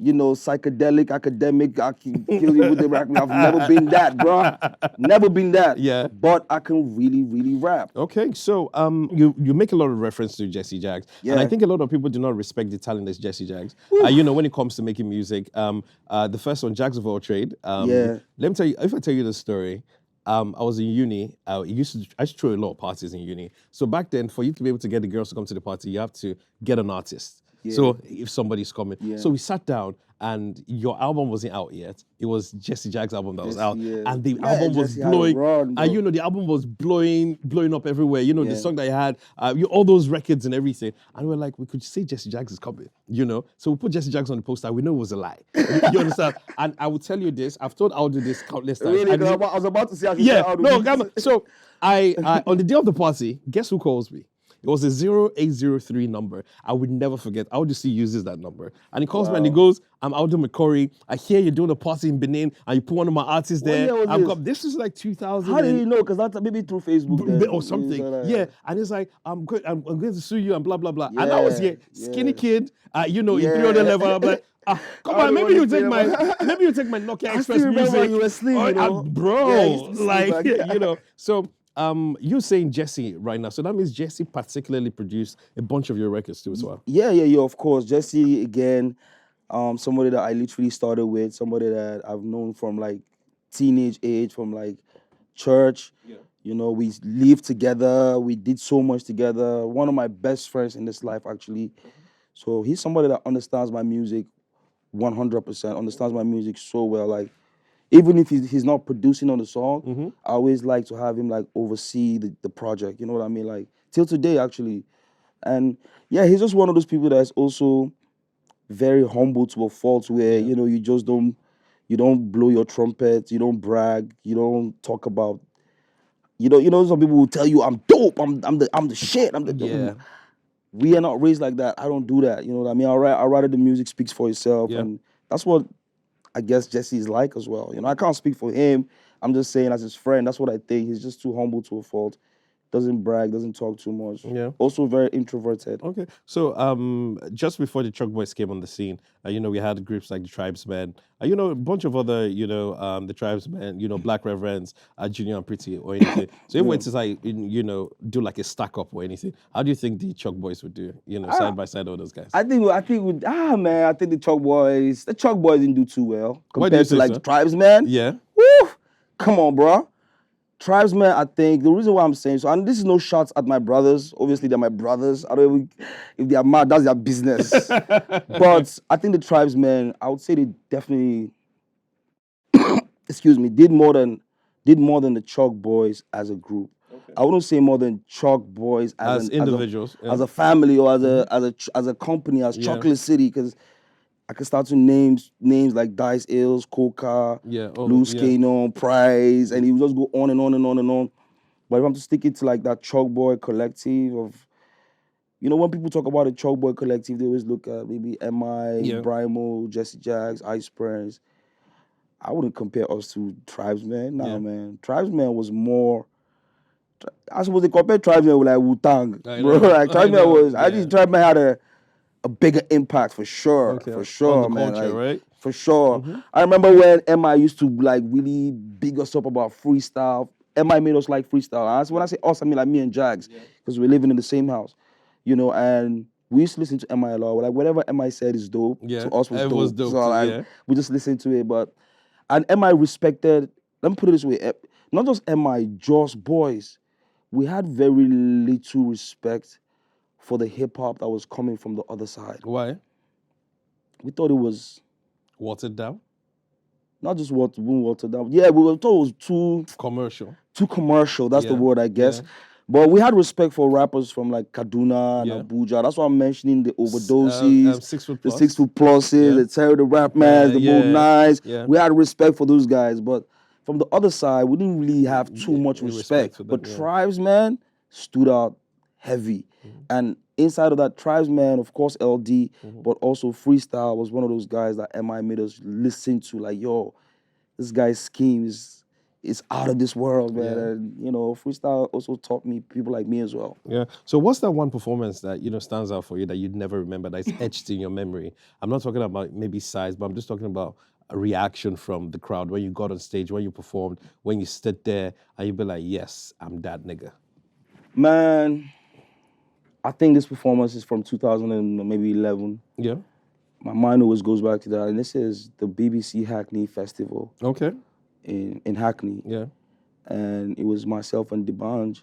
psychedelic, academic. I can kill you with the rap. I've never been that, bro. Never been that. Yeah. But I can really, really rap. Okay, so you make a lot of reference to Jesse Jaggs, and I think a lot of people do not respect the talent that's Jesse Jaggs. When it comes to making music, the first one, Jaggs of All Trade. Let me tell you, if I tell you the story. I was in uni. I used to throw a lot of parties in uni. So back then, for you to be able to get the girls to come to the party, you have to get an artist. Yeah. So if somebody's coming. So we sat down and your album wasn't out yet. It was Jesse Jaggs' album that was out. And the album was blowing. The album was blowing up everywhere. The song that you had, all those records and everything. And we're like, we could say Jesse Jaggs is coming, So we put Jesse Jaggs on the poster. We know it was a lie. You understand? And I will tell you this. I've told Aldo this countless times. Really? I was about to say, So I on the day of the party, guess who calls me? It was a 0803 number. I would never forget. Aldo C uses that number. And he calls me and he goes, I'm Aldo McCurry. I hear you're doing a party in Benin and you put one of my artists there. This is like 2000. How did you know? Because that's maybe through Facebook or something. And it's like, I'm going to sue you and blah, blah, blah. And I was here, skinny kid, in 300 level. I'm like, come on, maybe you take my Nokia Express music. You were asleep, bro, So you're saying Jesse right now, so that means Jesse particularly produced a bunch of your records too as well. Yeah, of course. Jesse, again, somebody that I literally started with, somebody that I've known from like teenage age, from like church. Yeah. We lived together, we did so much together. One of my best friends in this life, actually. So he's somebody that understands my music 100%, understands my music so well. Like, even if he's not producing on the song, I always like to have him like oversee the project. You know what I mean? Like till today, actually. And yeah, he's just one of those people that's also very humble to a fault where, you just don't blow your trumpet, you don't brag, you don't talk about, some people will tell you I'm dope, I'm the shit, I'm the dope. Yeah. We are not raised like that. I don't do that. You know what I mean? I'd rather the music speaks for itself. Yeah. And that's what I guess Jesse is like as well. I can't speak for him. I'm just saying as his friend, that's what I think. He's just too humble to a fault. Doesn't brag, doesn't talk too much. Yeah. Also very introverted. Okay. So just before the Chuck Boys came on the scene, we had groups like the Tribesmen, a bunch of other, the Tribesmen, Black Reverends, Junior and Pretty or anything. So if we were to like, do like a stack up or anything, how do you think the Chuck Boys would do, side by side all those guys? I think the Chuck Boys didn't do too well compared to like the Tribesmen. Yeah. Woo! Come on, bro. Tribesmen, I think, the reason why I'm saying so, and this is no shots at my brothers. Obviously, they're my brothers. I don't even, if they are mad, that's their business. But I think the Tribesmen, I would say they definitely, did more than the Chuck Boys as a group. Okay. I wouldn't say more than Chuck Boys as individuals, as a family or as a company, as Chocolate City, because I could start to names like Dice Ills, Coca, Loose Kano, Prize, and he would just go on and on and on and on. But if I'm to stick it to like that Chalk Boy collective of, when people talk about the Chalk Boy collective, they always look at maybe M.I., Brymo, Jesse Jaggs, Ice Prince. I wouldn't compare us to Tribesmen. Nah, man. Tribesmen was more. I suppose they compare Tribesmen with like Wu-Tang, bro. Like Tribesmen was. I think Tribesmen had a bigger impact for sure, Okay. for On sure, the man. culture, Like, right? for sure. I remember when MI used to like really big us up about freestyle. MI made us like freestyle. When I say us, I mean like me and Jags, because we're living in the same house, you know. And we used to listen to MI a lot. Like whatever MI said is dope. Yeah. To us was It dope. was dope So too, like yeah. we just listened to it. And MI respected. Let me put it this way: not just MI, just boys. We had very little respect for the hip hop that was coming from the other side. Why? We thought it was Watered down? not just watered down. Yeah, we thought it was too commercial. That's the word, I guess. Yeah. But we had respect for rappers from like Kaduna and Yeah. Abuja. That's why I'm mentioning the Overdoses, 6 foot the plus. 6 foot pluses, Yeah. the Terry the Rap Mans, the Mode Nines. Yeah. We had respect for those guys. But from the other side, we didn't really have too much respect. for them, But Tribesman stood out heavy. And inside of that, Tribesman, of course, LD, but also Freestyle was one of those guys that MI made us listen to. Like, yo, this guy's scheme is out of this world, man. Yeah. And, you know, Freestyle also taught me people like me as well. Yeah. So what's that one performance that, stands out for you that you'd never remember, that's etched in your memory? I'm not talking about maybe size, but I'm just talking about a reaction from the crowd when you got on stage, when you performed, when you stood there, and you'd be like, yes, I'm that nigga. Man, I think this performance is from 2011. Yeah. My mind always goes back to that. And this is the BBC Hackney Festival. Okay. In Hackney. Yeah. And it was myself and D'banj.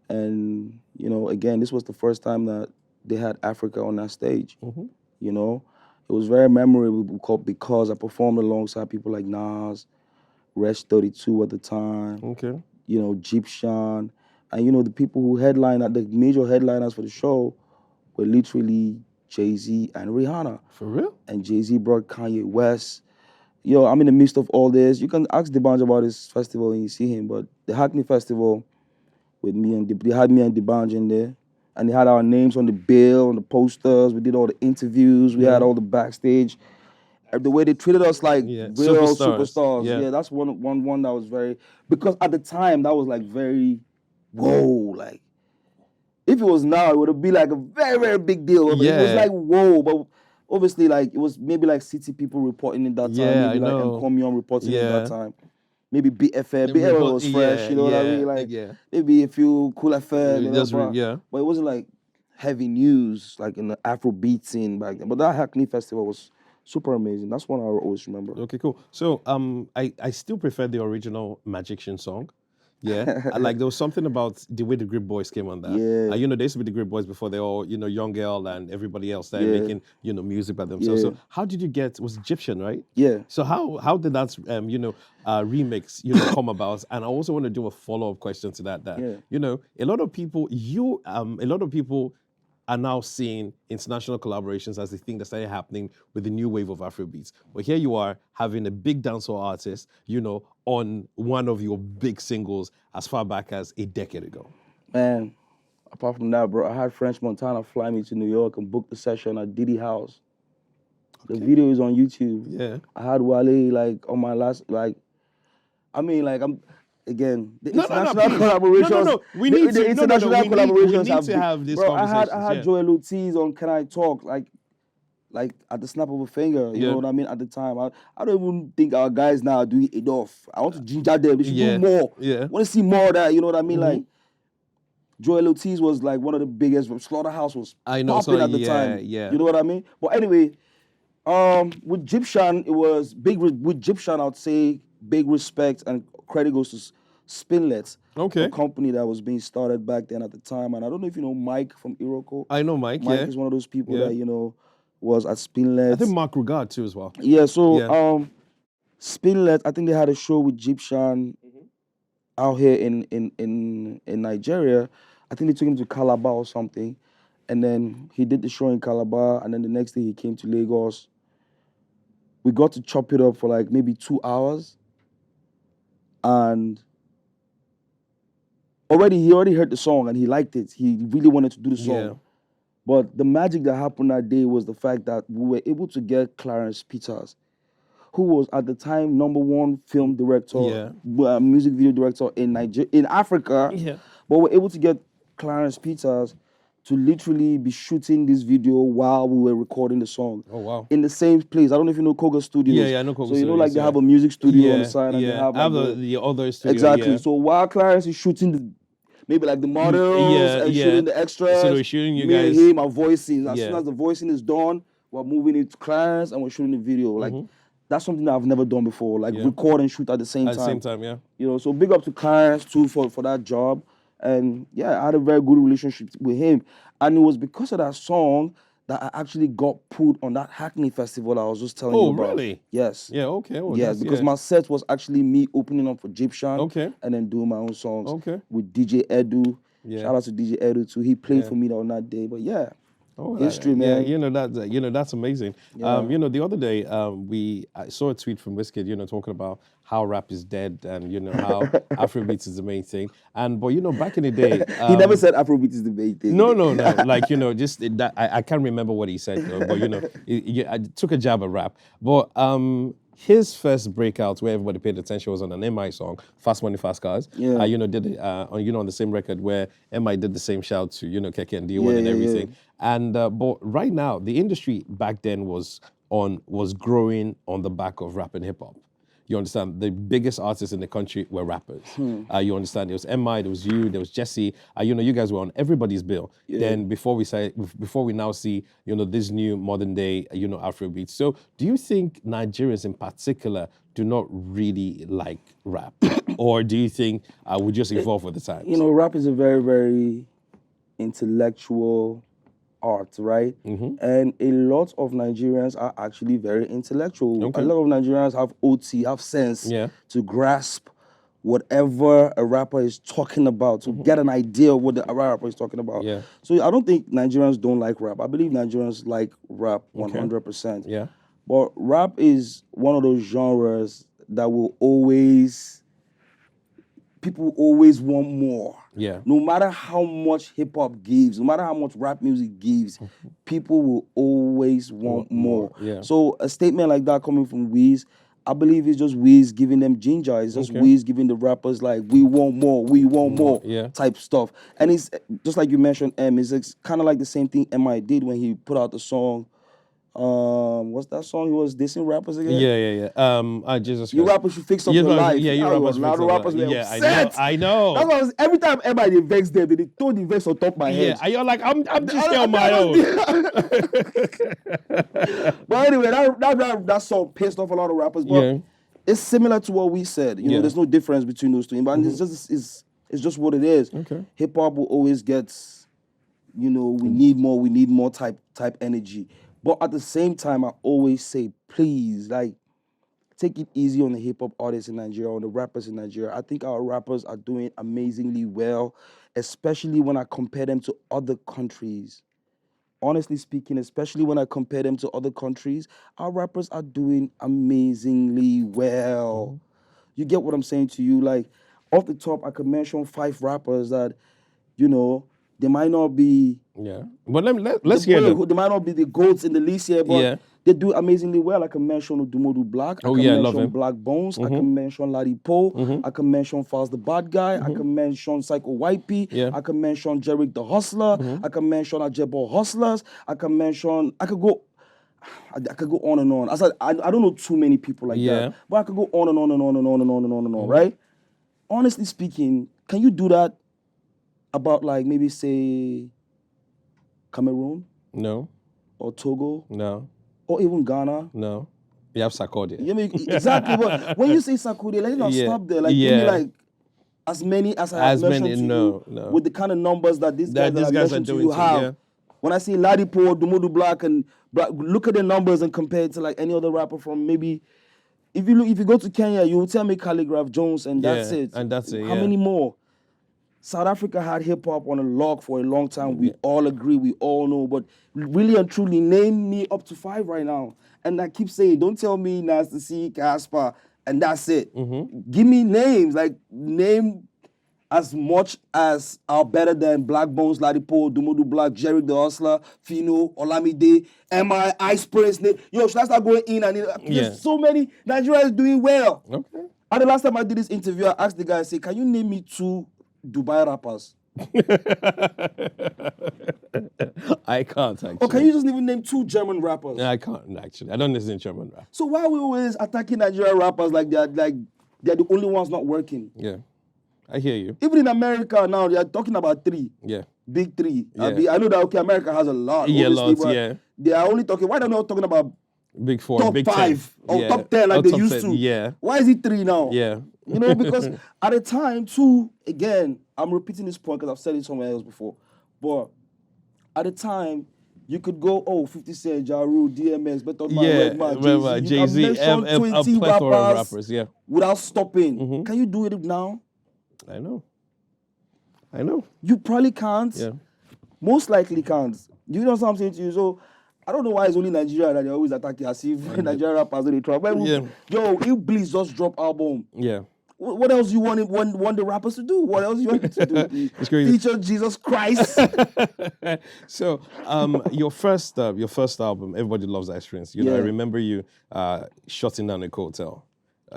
And, you know, again, this was the first time that they had Africa on that stage. You know, it was very memorable because I performed alongside people like Nas, Resh 32 at the time. Okay. You know, Egyptian. And, you know, the people who the major headliners for the show were literally Jay-Z and Rihanna. For real? And Jay-Z brought Kanye West. Yo, I'm in the midst of all this. You can ask D'banj about this festival and you see him, but the Hackney Festival with they had me and D'banj in there. And they had our names on the bill, on the posters. We did all the interviews. We had all the backstage. The way they treated us like real superstars. Yeah, that's one that was very, because at the time that was like very, whoa, like if it was now, it would have been like a very, very big deal. But it was like, whoa, but obviously like it was maybe like city people reporting in that time, maybe like Encomium reporting in that time. Maybe BFF was fresh, you know what I mean? Like maybe a few Cool FM, but it wasn't like heavy news like in the Afrobeats scene back then. But that Hackney Festival was super amazing. That's one I always remember. Okay, cool. So I still prefer the original Magician song. Yeah, like there was something about the way the Grip Boys came on that. Yeah. You know, they used to be the Grip Boys before they all, Young Girl and everybody else started making, music by themselves. So how did you was Egyptian, right? Yeah. So how did that, remix, come about? And I also want to do a follow-up question to that. A lot of people are now seeing international collaborations as the thing that started happening with the new wave of Afrobeats. But here you are having a big dancehall artist, on one of your big singles as far back as a decade ago. Man, apart from that, bro, I had French Montana fly me to New York and book the session at Diddy House. The video is on YouTube. Yeah. I had Wale like on my last Again, the international collaborations. No. We need the to international collaborations we need to have this conversation. I had Joel Ortiz on Can I Talk like at the snap of a finger. You know what I mean? At the time, I don't even think our guys now are doing enough. I want to ginger them. They should do more. Yeah. I want to see more of that. You know what I mean? Like Joel Ortiz was like one of the biggest. Slaughterhouse was popping at the time. Yeah. You know what I mean? But anyway, with Egyptian, it was big. With Egyptian, I'd say big respect and credit goes to Spinlet, a company that was being started back then at the time. And I don't know if you know Mike from Iroko. I know Mike. Mike is one of those people that was at Spinlet. I think Mark Regard too as well. Yeah. So Spinlet, I think they had a show with Egyptian out here in Nigeria. I think they took him to Calabar or something, and then he did the show in Calabar, and then the next day he came to Lagos. We got to chop it up for like maybe 2 hours, and he already heard the song and he liked it. He really wanted to do the song. Yeah. But the magic that happened that day was the fact that we were able to get Clarence Peters, who was at the time #1 film director, music video director in Africa. Yeah. But we're able to get Clarence Peters to literally be shooting this video while we were recording the song. Oh, wow. In the same place. I don't know if you know Koga Studios. Yeah, I know Koga So you know, like Studios, they yeah. have a music studio on the Yeah, side, and they have I have like the other studio. exactly. Yeah. So while Clarence is shooting maybe like the models and shooting the extras, So they were shooting you me guys. and him are voicing. As Yeah. soon as the voicing is done, we're moving it to Clarence and we're shooting the video. Like that's something that I've never done before. Like record and shoot at the same time. At the same time, yeah. You know, so big up to Clarence too for that job. And yeah, I had a very good relationship with him. And it was because of that song that I actually got put on that Hackney festival I was just telling you about. Oh, really? Yes. Yeah, okay. Well, yes, because my set was actually me opening up for Egyptian. Okay. And then doing my own songs. Okay. With DJ Edu. Yeah. Shout out to DJ Edu too. He played for me on that day. But yeah. Oh, history, man. Yeah, that's amazing. Yeah. The other day I saw a tweet from Wizkid, talking about how rap is dead and how Afrobeats is the main thing. But back in the day, he never said Afrobeats is the main thing. No. Like just that. I can't remember what he said, but I took a jab at rap. But his first breakout where everybody paid attention was on an MI song, Fast Money, Fast Cars. Yeah. Did it on the same record where MI did the same shout to, Keke and D1 and everything. Yeah. And but right now, the industry back then was growing on the back of rap and hip hop. You understand? The biggest artists in the country were rappers. You understand? It was MI, there was you, there was Jesse. You guys were on everybody's bill. Yeah. Then before we now see, this new modern day, Afrobeats. So do you think Nigerians in particular do not really like rap? Or do you think we just evolve with the times? Rap is a very, very intellectual art, right? And a lot of Nigerians are actually very intellectual. Okay. A lot of Nigerians have OT, have sense to grasp whatever a rapper is talking about, to get an idea of what the rapper is talking about. Yeah. So I don't think Nigerians don't like rap. I believe Nigerians like rap 100%. Yeah. But rap is one of those genres that people always want more. Yeah. No matter how much hip hop gives, no matter how much rap music gives, people will always want more. Yeah. So a statement like that coming from Wiz, I believe it's just Wiz giving them ginger. It's just Wiz giving the rappers like, we want more type stuff. And it's just like you mentioned, it's kind of like the same thing MI did when he put out the song. What's that song he was dissing rappers again? Yeah. Jesus Christ. You rappers should fix up your life. Yeah, you rappers should fix up rappers your were life. upset. I know. That's why every time everybody vex them, they throw the vex on top of my head. Yeah, and you're like, I'm just here on my own. But anyway, that song pissed off a lot of rappers. But it's similar to what we said. You know, there's no difference between those two. But it's just what it is. Okay. Hip hop will always get, we need more type energy. But at the same time, I always say, please, take it easy on the hip-hop artists in Nigeria, on the rappers in Nigeria. I think our rappers are doing amazingly well, especially when I compare them to other countries. Honestly speaking, especially when I compare them to other countries, our rappers are doing amazingly well. You get what I'm saying to you? Like, off the top, I could mention 5 rappers that, they might not be... Yeah. But let's hear them. They might not be the GOATs in the list here, but they do amazingly well. I can mention Odumodu Black. I can mention Black Bones. I can mention Ladipo. I can mention Faz the Bad Guy. I can mention Psycho Whitey. I can mention Jerick the Hustler. I can mention Ajebo Hustlers. I could go on and on. I don't know too many people like that, but I could go on and on and on and on and on and on and on, right? Honestly speaking, can you do that about maybe say Cameroon? No. Or Togo? No. Or even Ghana? No. You have Sarkodie. Exactly. But when you say Sarkodie, let's not stop there. Give me as many as I have mentioned to you with the kind of numbers that these guys are doing you have. Yeah. When I see Ladipo, Dumodu Black, and look at the numbers and compare it to any other rapper from maybe. If you go to Kenya, you will tell me Calligraph Jones, and that's it. And that's it. How many more? South Africa had hip-hop on a log for a long time. We all agree, we all know. But really and truly, name me up to 5 right now. And I keep saying, don't tell me Nasty C, Casper, and that's it. Give me names. Name as much as are better than Black Bones, Ladipo, Dumodu Black, Jerick the Hustler, Fino, Olamide, MI, Ice Prince. Yo, should I start going in? There's so many. Nigeria is doing well. Okay. And the last time I did this interview, I asked the guy, I said, can you name me 2 Dubai rappers? I can't actually. Or can you just even name 2 German rappers? No, I can't actually. I don't listen to German rap. So why are we always attacking Nigerian rappers like they're the only ones not working? Yeah, I hear you. Even in America now, they are talking about 3. Yeah. Big 3. Yeah. I know that, okay, America has a lot. Yeah, obviously, lots, but yeah. They are only talking, why are they not talking about Big 4, top Big 5 10. or Yeah. top 10 like Or they top used 10, to? Yeah. Why is it 3 now? Yeah. You know, because at the time, too, again, I'm repeating this point because I've said it somewhere else before, but at the time, you could go, 50 Cent, Ja Rule, DMX, Better Man, Redman, Jay-Z. Jay-Z, You can mention 20 a plethora of rappers rappers, yeah. without stopping. Can you do it now? I know. You probably can't. Yeah. Most likely can't. Do you know what I'm saying to you? So, I don't know why it's only Nigeria that they always attack you as if Nigerian rappers don't try. Yo, if Bleach just drop album, Yeah. what else you want the rappers to do? What else you want to do? It's crazy. Feature Jesus Christ. So, your first album, Everybody Loves Ice Prince. You know, I Yeah. remember you shutting down a hotel.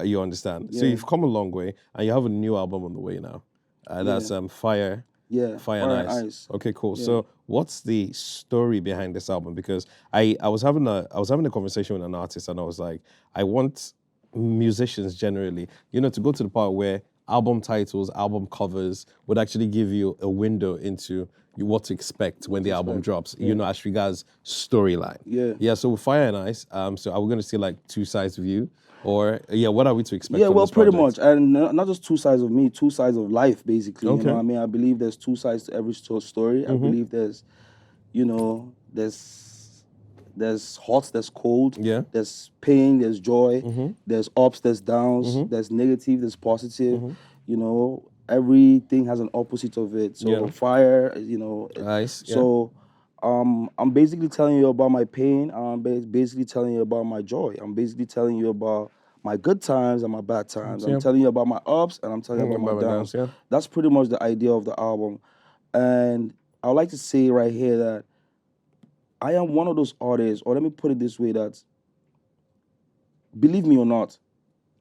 You understand? So Yeah. you've come a long way, and you have a new album on the way now. That's Fire. Yeah, Fire and Ice. Okay, cool. Yeah. So, what's the story behind this album? Because I was having a conversation with an artist, and I was like, I want musicians generally, to go to the part where album titles, album covers would actually give you a window into what to expect when the album drops. Yeah. As regards storyline. Yeah. Yeah. So with Fire and Ice, so are we going to see like 2 sides of you? Or, what are we to expect from this pretty project? much. And not just 2 sides of me, 2 sides of life, basically. Okay. You know what I mean? I believe there's 2 sides to every story. I believe there's hot, there's cold. Yeah. There's pain, there's joy. There's ups, there's downs. There's negative, there's positive. Everything has an opposite of it. So Fire, Ice. So I'm basically telling you about my pain. I'm basically telling you about my joy. I'm basically telling you about my good times and my bad times. I'm telling you about my ups and I'm telling you about my downs. Yeah. That's pretty much the idea of the album. And I would like to say right here that I am one of those artists, or let me put it this way, that believe me or not,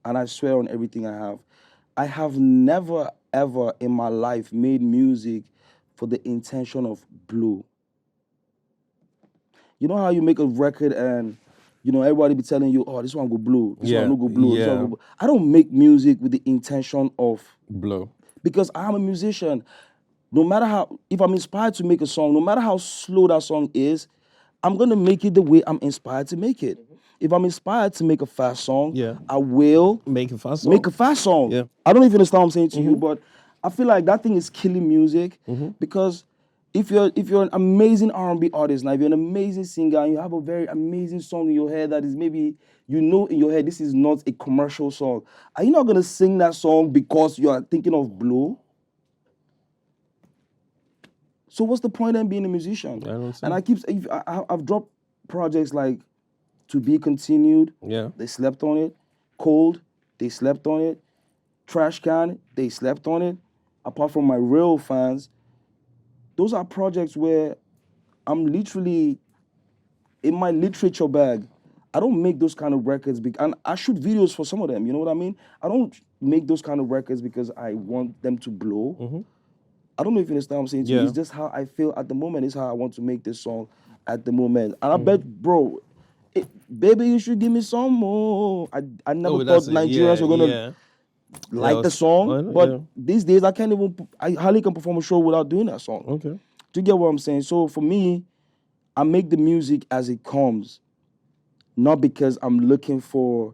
and I swear on everything I have never, ever in my life made music for the intention of blow. You know how you make a record and everybody be telling you, this one go blow, this one no go blow, this one go blow. I don't make music with the intention of blow. Because I'm a musician. No matter if I'm inspired to make a song, no matter how slow that song is, I'm gonna make it the way I'm inspired to make it. If I'm inspired to make a fast song, I will make a fast song. Yeah. I don't even understand what I'm saying to you, but I feel like that thing is killing music because if you're an amazing R&B artist, now if you're an amazing singer and you have a very amazing song in your head that is maybe in your head this is not a commercial song, are you not gonna sing that song because you are thinking of blow? So what's the point in being a musician? And I've dropped projects like To Be Continued. Yeah. They slept on it. Cold. They slept on it. Trash Can. They slept on it. Apart from my real fans, those are projects where I'm literally in my literature bag. I don't make those kind of records and I shoot videos for some of them. You know what I mean? I don't make those kind of records because I want them to blow. I don't know if you understand what I'm saying to you. It's just how I feel at the moment. It's how I want to make this song at the moment. And I bet, bro, baby, you should give me some more. I never thought Nigerians were going to like the song. But these days, I hardly can perform a show without doing that song. Okay. Do you get what I'm saying? So for me, I make the music as it comes. Not because I'm looking for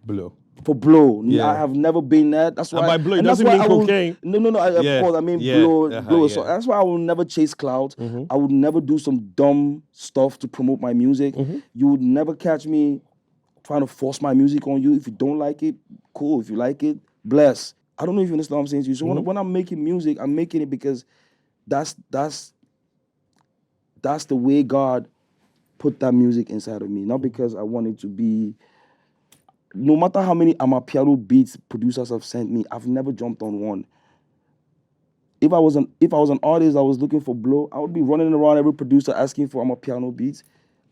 blow. For blow. Yeah. I have never been that. That's why. And by blow, it doesn't mean cocaine. No. Of course, I mean blow. So that's why I will never chase clout. I would never do some dumb stuff to promote my music. You would never catch me trying to force my music on you. If you don't like it, cool. If you like it, bless. I don't know if you understand what I'm saying to you. So when I'm making music, I'm making it because that's the way God put that music inside of me. Not because I want it to be. No matter how many Amapiano beats producers have sent me, I've never jumped on one. If I was an artist that was looking for blow, I would be running around every producer asking for Amapiano beats.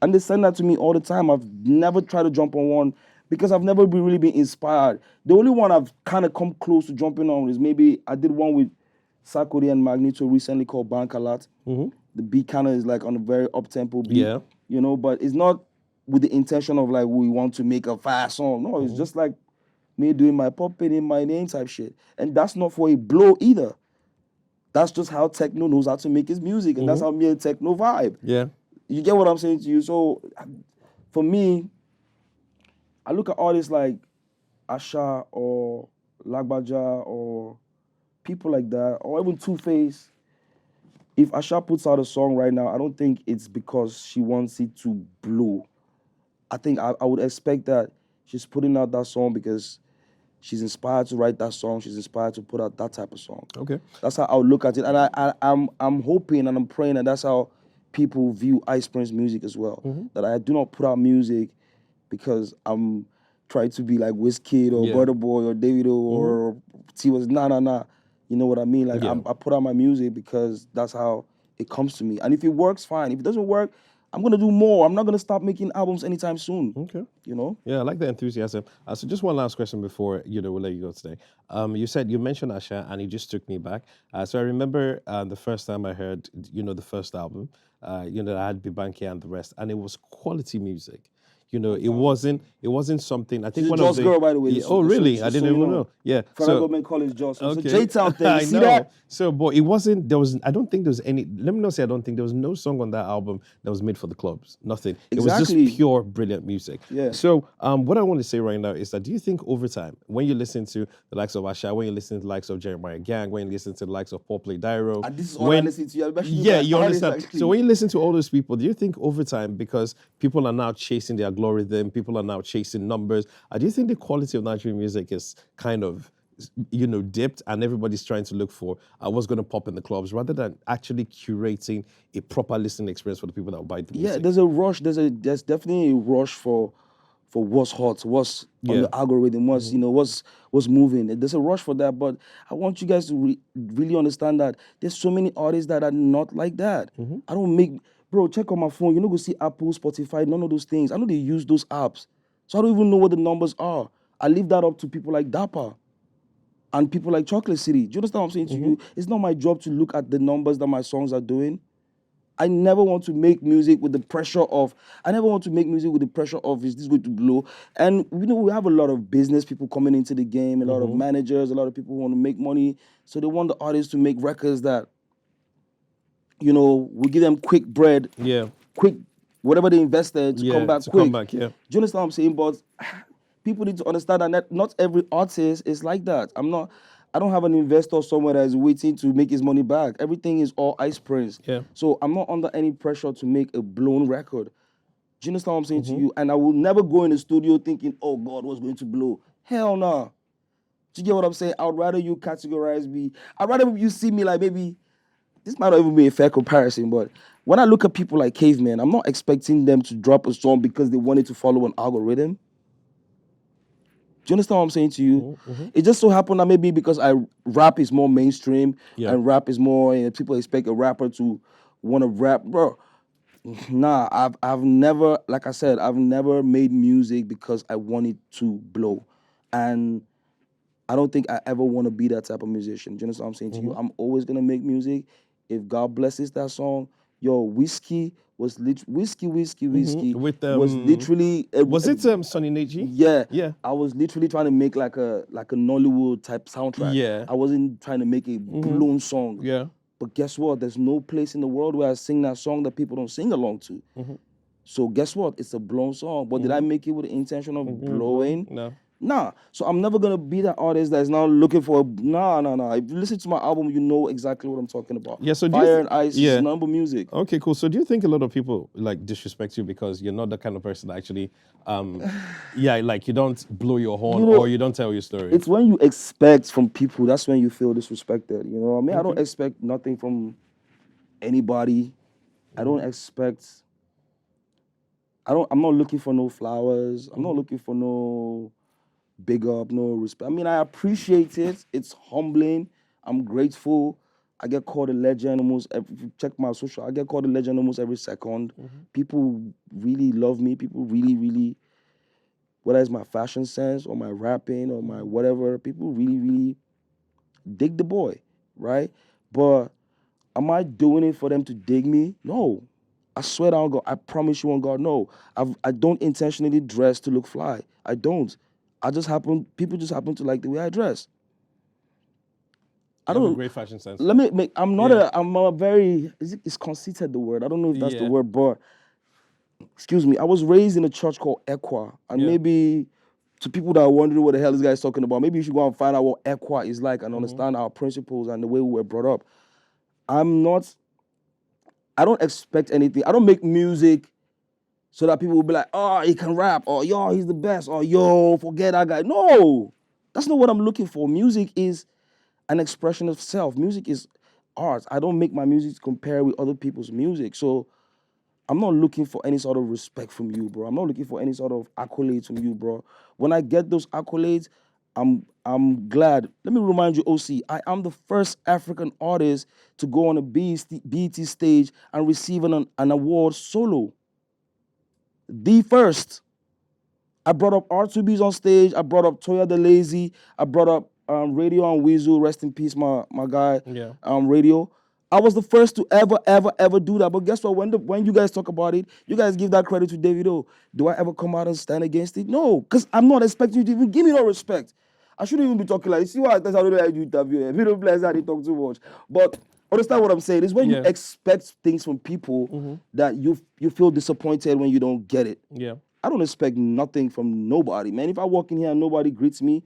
And they send that to me all the time. I've never tried to jump on one because I've never really been inspired. The only one I've kind of come close to jumping on is maybe I did one with Sarkodie and Magneto recently called Bankalat. The beat kind of is like on a very up-tempo beat, Yeah. you know, but it's not with the intention of like we want to make a fast song. No, it's just like me doing my popping in my name type shit. And that's not for a blow either. That's just how techno knows how to make his music, and that's how me and techno vibe. Yeah. You get what I'm saying to you? So for me, I look at artists like Asha or Lagbaja or people like that, or even Two-Face. If Asha puts out a song right now, I don't think it's because she wants it to blow. I think I would expect that she's putting out that song because she's inspired to write that song. She's inspired to put out that type of song. Okay. That's how I would look at it. And I'm hoping and I'm praying that that's how people view Ice Prince music as well. That I do not put out music because I'm trying to be like Wizkid or Burna Boy or Davido or T-Was. Nah. You know what I mean? Like I put out my music because that's how it comes to me. And if it works, fine. If it doesn't work, I'm gonna do more. I'm not gonna stop making albums anytime soon. Okay. You know? Yeah, I like the enthusiasm. So just one last question before we'll let you go today. You mentioned Asha, and it just took me back. So I remember the first time I heard the first album. I had Bibanki and the rest, and it was quality music. It wasn't something. I think She's one a Jos of the girl, by the way. oh really? I didn't even know. Yeah. Federal Government College Jos. So Okay. it's a J-Town thing. You I see know. that? So, but it wasn't. I don't think there was any. Let me not say I don't think there was no song on that album that was made for the clubs. Nothing. It was Exactly. just pure brilliant music. Yeah. So, what I want to say right now is that do you think over time, when you listen to the likes of Asha, when you listen to the likes of Jeremiah Gang, when you listen to the likes of Paul Play Dairo, And this is all I listen to. yeah, you understand. So when you listen to all those people, do you think over time, because people are now chasing the algorithm, people are now chasing numbers, do you think the quality of Nigerian music is kind of dipped, and everybody's trying to look for what's going to pop in the clubs rather than actually curating a proper listening experience for the people that will buy the music? Yeah, there's a rush. There's definitely a rush for what's hot, what's on the algorithm, what's moving. There's a rush for that, but I want you guys to really understand that there's so many artists that are not like that. I don't make, bro, check on my phone. You're not going to see Apple, Spotify, none of those things. I know they use those apps, so I don't even know what the numbers are. I leave that up to people like Dapper and people like Chocolate City. Do you understand what I'm saying to you? It's not my job to look at the numbers that my songs are doing. I never want to make music with the pressure of, is this going to blow? And we have a lot of business people coming into the game, a lot of managers, a lot of people who want to make money. So they want the artists to make records that, we give them quick bread, quick, whatever they invested to come back quick. Do you understand what I'm saying? But people need to understand that not every artist is like that. I don't have an investor somewhere that is waiting to make his money back. Everything is all Ice Prince. Yeah. So I'm not under any pressure to make a blown record. Do you understand what I'm saying to you? And I will never go in the studio thinking, oh God, what's going to blow? Hell no. Do you get what I'm saying? I'd rather you categorize me. I'd rather you see me like maybe, this might not even be a fair comparison, but when I look at people like Caveman, I'm not expecting them to drop a song because they wanted to follow an algorithm. Do you understand what I'm saying to you? It just so happened that maybe because rap is more mainstream and rap is more, people expect a rapper to want to rap. Bro, nah, I've never, like I said, I've never made music because I wanted to blow. And I don't think I ever want to be that type of musician. Do you understand what I'm saying to you? I'm always going to make music. If God blesses that song, Whiskey was Whiskey with was literally was it Sonny Neji? Yeah. I was literally trying to make like a Nollywood type soundtrack. Yeah. I wasn't trying to make a blown song. Yeah. But guess what? There's no place in the world where I sing that song that people don't sing along to. So guess what? It's a blown song. But did I make it with the intention of blowing? No. Nah. So I'm never gonna be that artist that's now looking for nah. If you listen to my album, you know exactly what I'm talking about. Yeah, so Fire and Ice is number music. Okay, cool. So do you think a lot of people like disrespect you because you're not the kind of person that actually like you don't blow your horn or you don't tell your story? It's when you expect from people, that's when you feel disrespected. You know what I mean? I don't expect nothing from anybody. I don't expect I'm not looking for no flowers. I'm not looking for no big up, no respect. I mean, I appreciate it. It's humbling. I'm grateful. I get called a legend almost if you check my social, I get called a legend almost every second. People really love me. People really, really, whether it's my fashion sense or my rapping or my whatever, people really, really dig the boy, right? But am I doing it for them to dig me? No. I swear down God, I promise you on God, no. I don't intentionally dress to look fly. I don't. People just happen to like the way I dress. I You have a don't, great fashion sense, let though. me make, I'm a very, is conceited the word? I don't know if that's the Yeah. word, but excuse me, I was raised in a church called Equa, and Yeah. maybe to people that are wondering what the hell this guy is talking about, maybe you should go and find out what Equa is like and understand our principles and the way we were brought up. I don't expect anything. I don't make music so that people will be like, oh, he can rap, or yo, he's the best, or yo, forget that guy. No, that's not what I'm looking for. Music is an expression of self. Music is art. I don't make my music to compare with other people's music. So I'm not looking for any sort of respect from you, bro. I'm not looking for any sort of accolades from you, bro. When I get those accolades, I'm glad. Let me remind you, OC, I am the first African artist to go on a BET stage and receive an award solo. The first. I brought up R2B's on stage. I brought up Toya the Lazy. I brought up Radio and Weasel. Rest in peace, my guy. Yeah. Radio. I was the first to ever do that. But guess what? When you guys talk about it, you guys give that credit to Davido. Do I ever come out and stand against it? No, because I'm not expecting you to even give me no respect. I shouldn't even be talking like, you see what? That's how I do interview. If you don't bless that, they talk too much. But understand what I'm saying? Is when you Yeah. expect things from people that you feel disappointed when you don't get it. Yeah. I don't expect nothing from nobody, man. If I walk in here and nobody greets me,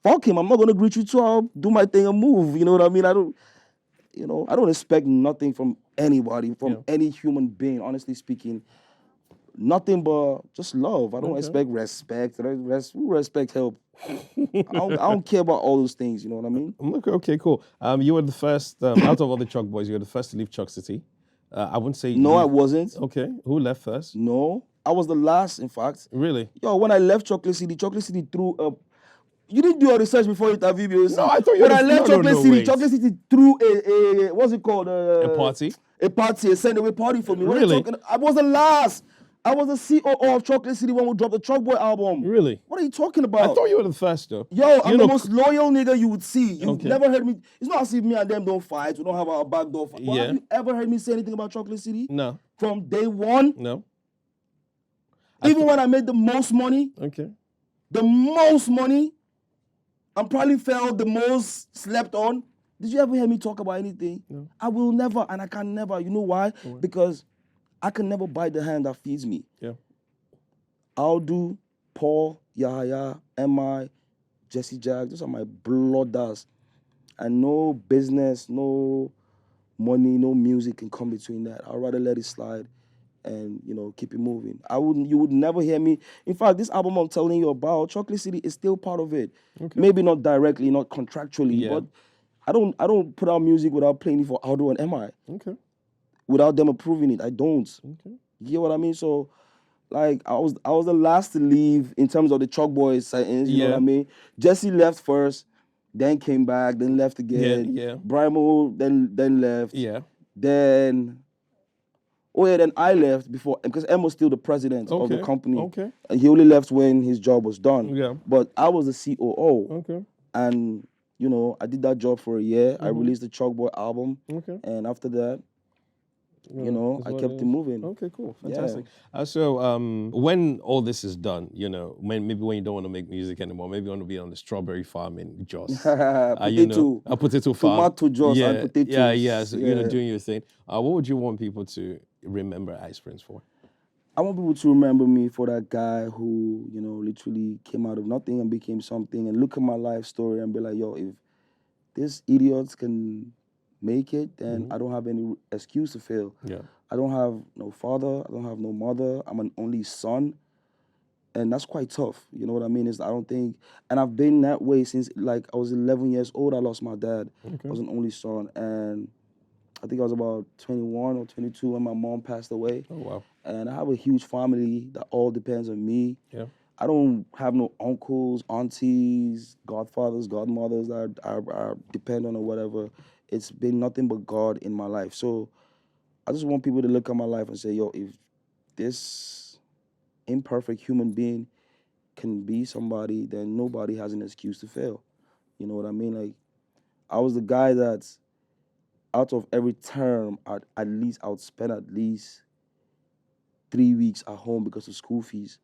fuck him. I'm not gonna greet you too. I'll do my thing and move. You know what I mean? I don't expect nothing from anybody, from Yeah. any human being, honestly speaking. Nothing but just love. I don't Okay. expect respect. Who respect help? I don't care about all those things, you know what I mean? Okay, cool. You were the first, out of all the Chalk boys, you were the first to leave Chalk City. I wouldn't say No, I leave. wasn't. Okay, who left first? No. I was the last, in fact. Really? Yo, when I left Chocolate City threw up. You didn't do your research before you interviewed me. No, I thought you When were I the, left no, wait. Chocolate City threw a what's it called? A party? A party, a send away party for me. What are you Really? talking? I was the last. I was the COO of Chocolate City when we dropped the Chalk Boy album. Really? What are you talking I about? thought you were the first, though. Yo, I'm You the know, most loyal nigga you would see. You've Okay. never heard me. It's not as if me and them don't fight. We don't have our backdoor fight. But Yeah. have you ever heard me say anything about Chocolate City? No. From day one? No. Even when I made the most money, Okay. I'm probably felt the most slept on. Did you ever hear me talk about anything? No. I will never, and I can never. You know why? Because I can never bite the hand that feeds me. Yeah. Aldu, Paul, Yahaya, MI, Jesse Jack, those are my brothers. And no business, no money, no music can come between that. I'd rather let it slide and, keep it moving. You would never hear me. In fact, this album I'm telling you about, Chocolate City, is still part of it. Okay. Maybe not directly, not contractually, Yeah. but I don't put out music without playing it for Aldo and MI. Okay. Without them approving it. I don't. Okay. You get what I mean? So, like, I was the last to leave in terms of the Chalk Boys sightings, you know what I mean? Jesse left first, then came back, then left again. Yeah. Brimo then left. Yeah. Then I left before, because M was still the president of the company. Okay. And he only left when his job was done. Yeah. But I was the COO. Okay. And, I did that job for a year. I released the Chalk Boy album. Okay. And after that, I kept it moving. Okay, cool. Fantastic. So when all this is done, maybe when you don't want to make music anymore, maybe you want to be on the strawberry farm in Jos. Potato. A potato farm. Tomato Jos and potatoes. Yeah. So, doing your thing. What would you want people to remember Ice Prince for? I want people to remember me for that guy who, literally came out of nothing and became something, and look at my life story and be like, yo, if these idiots can make it, then I don't have any excuse to fail. Yeah. I don't have no father. I don't have no mother. I'm an only son. And that's quite tough. You know what I mean? And I've been that way since, like, I was 11 years old. I lost my dad. Okay. I was an only son. And I think I was about 21 or 22 when my mom passed away. Oh, wow. And I have a huge family that all depends on me. Yeah. I don't have no uncles, aunties, godfathers, godmothers that are dependent or whatever. It's been nothing but God in my life. So I just want people to look at my life and say, yo, if this imperfect human being can be somebody, then nobody has an excuse to fail. You know what I mean? Like, I was the guy that out of every term, I would spend at least 3 weeks at home because of school fees.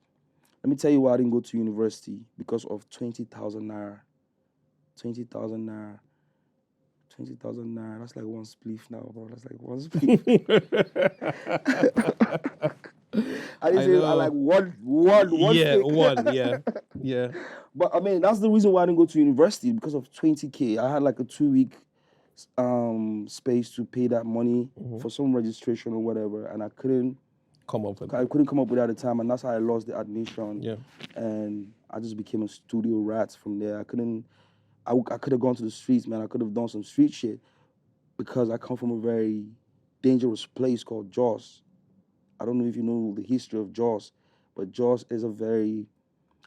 Let me tell you why I didn't go to university, because of 20,000 naira. 20,000 naira. 20,000 naira. That's like one spliff now, bro. That's like one spliff. I didn't say I like one yeah, stick. one, yeah. But I mean, that's the reason why I didn't go to university, because of 20K. I had like a 2 week space to pay that money for some registration or whatever, and I couldn't come up with it at the time, and that's how I lost the admission. Yeah. And I just became a studio rat from there. I could have gone to the streets, man. I could have done some street shit, because I come from a very dangerous place called Jos. I don't know if you know the history of Jos, but Jos is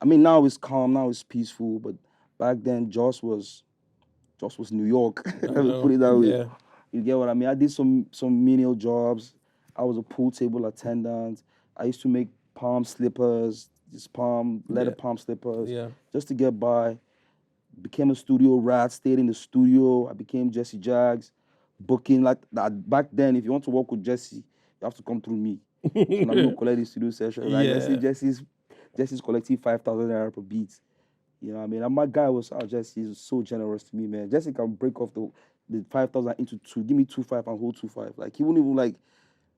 now it's calm, now it's peaceful, but back then Jos was New York. Let me put it that way. Yeah. You get what I mean? I did some menial jobs. I was a pool table attendant. I used to make palm slippers, leather palm slippers, just to get by. Became a studio rat, stayed in the studio. I became Jesse Jags, booking like that. Back then, if you want to work with Jesse, you have to come through me. So I'm going to collect the studio session. Like, let's say Jesse's collecting 5,000 naira per beat. You know what I mean? And my guy Jesse was so generous to me, man. Jesse can break off the 5,000 into two. Give me 2,500 and hold 2,500. Like, he wouldn't even like,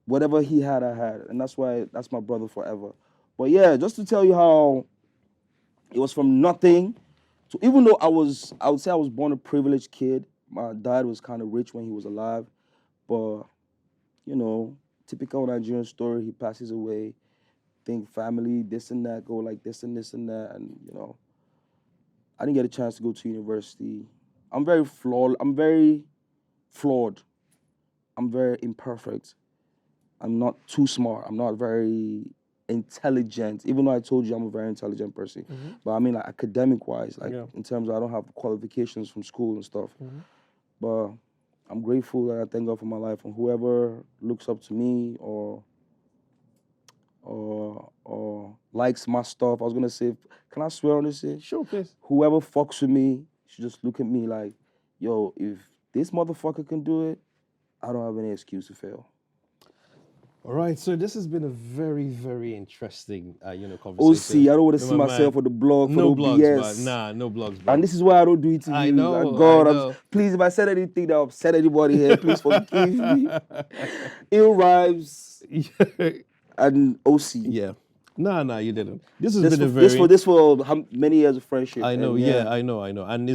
whatever he had, I had. And that's my brother forever. But yeah, just to tell you how it was from nothing. So even though I would say I was born a privileged kid. My dad was kind of rich when he was alive. But, you know, typical Nigerian story, he passes away. Think family, this and that, go like this and this and that. And, you know, I didn't get a chance to go to university. I'm very flawed. I'm very imperfect. I'm not too smart. I'm not very intelligent, even though I told you I'm a very intelligent person. But I mean, like, academic-wise, like, in terms of I don't have qualifications from school and stuff. But I'm grateful and I thank God for my life. And whoever looks up to me or likes my stuff, I was gonna say, can I swear on this shit? Sure, please. Whoever fucks with me should just look at me like, yo, if this motherfucker can do it, I don't have any excuse to fail. All right, so this has been a very, very interesting, conversation. OC, I don't want to see myself on the blog for no blogs, BS. No blogs, bro. And this is why I don't do it to you. I know, God, please, if I said anything that upset anybody here, please forgive me. Ill Rhymes and OC. Yeah. No, you didn't. This has been a very... This for how many years of friendship. I know, I know. And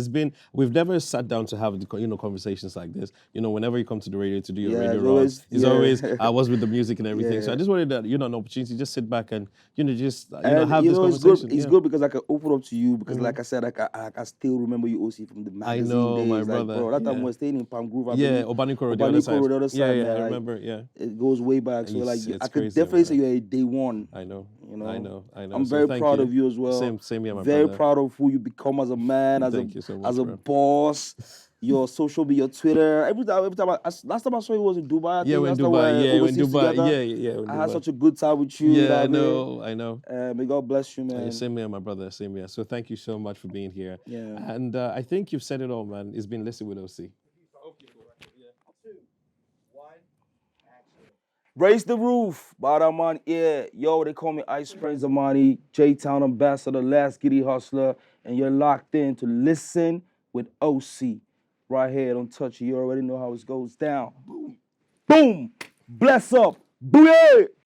we've never sat down to have, conversations like this. You know, whenever you come to the radio to do your radio runs, it's always, I was with the music and everything. So I just wanted that, an opportunity to just sit back and, have this conversation. It's good because I can open up to you because, like I said, I still remember you, OC, from the magazine I know, days. my brother. Bro, that time we were staying in Palm Grove. Obaniko the other side. Yeah, I remember, It goes way back. So, like, I could definitely say you're a day one. I know. I know. I'm very proud of you as well. Same here, my very brother. proud of who you become as a man, as a boss. Your social media, your Twitter. Every time, last time I saw you was in Dubai. In Dubai. I had such a good time with you. Yeah, I know. May God bless you, man. Same here, my brother. Same here. So thank you so much for being here. Yeah. And I think you've said it all, man. It's been Listen with OC. Raise the roof, Badaman, yeah. Yo, they call me Ice Prince Amani, J-Town Ambassador, Last Giddy Hustler, and you're locked in to Listen with OC. Right here, don't touch it. You already know how it goes down. Boom. Boom. Bless up. Booyah.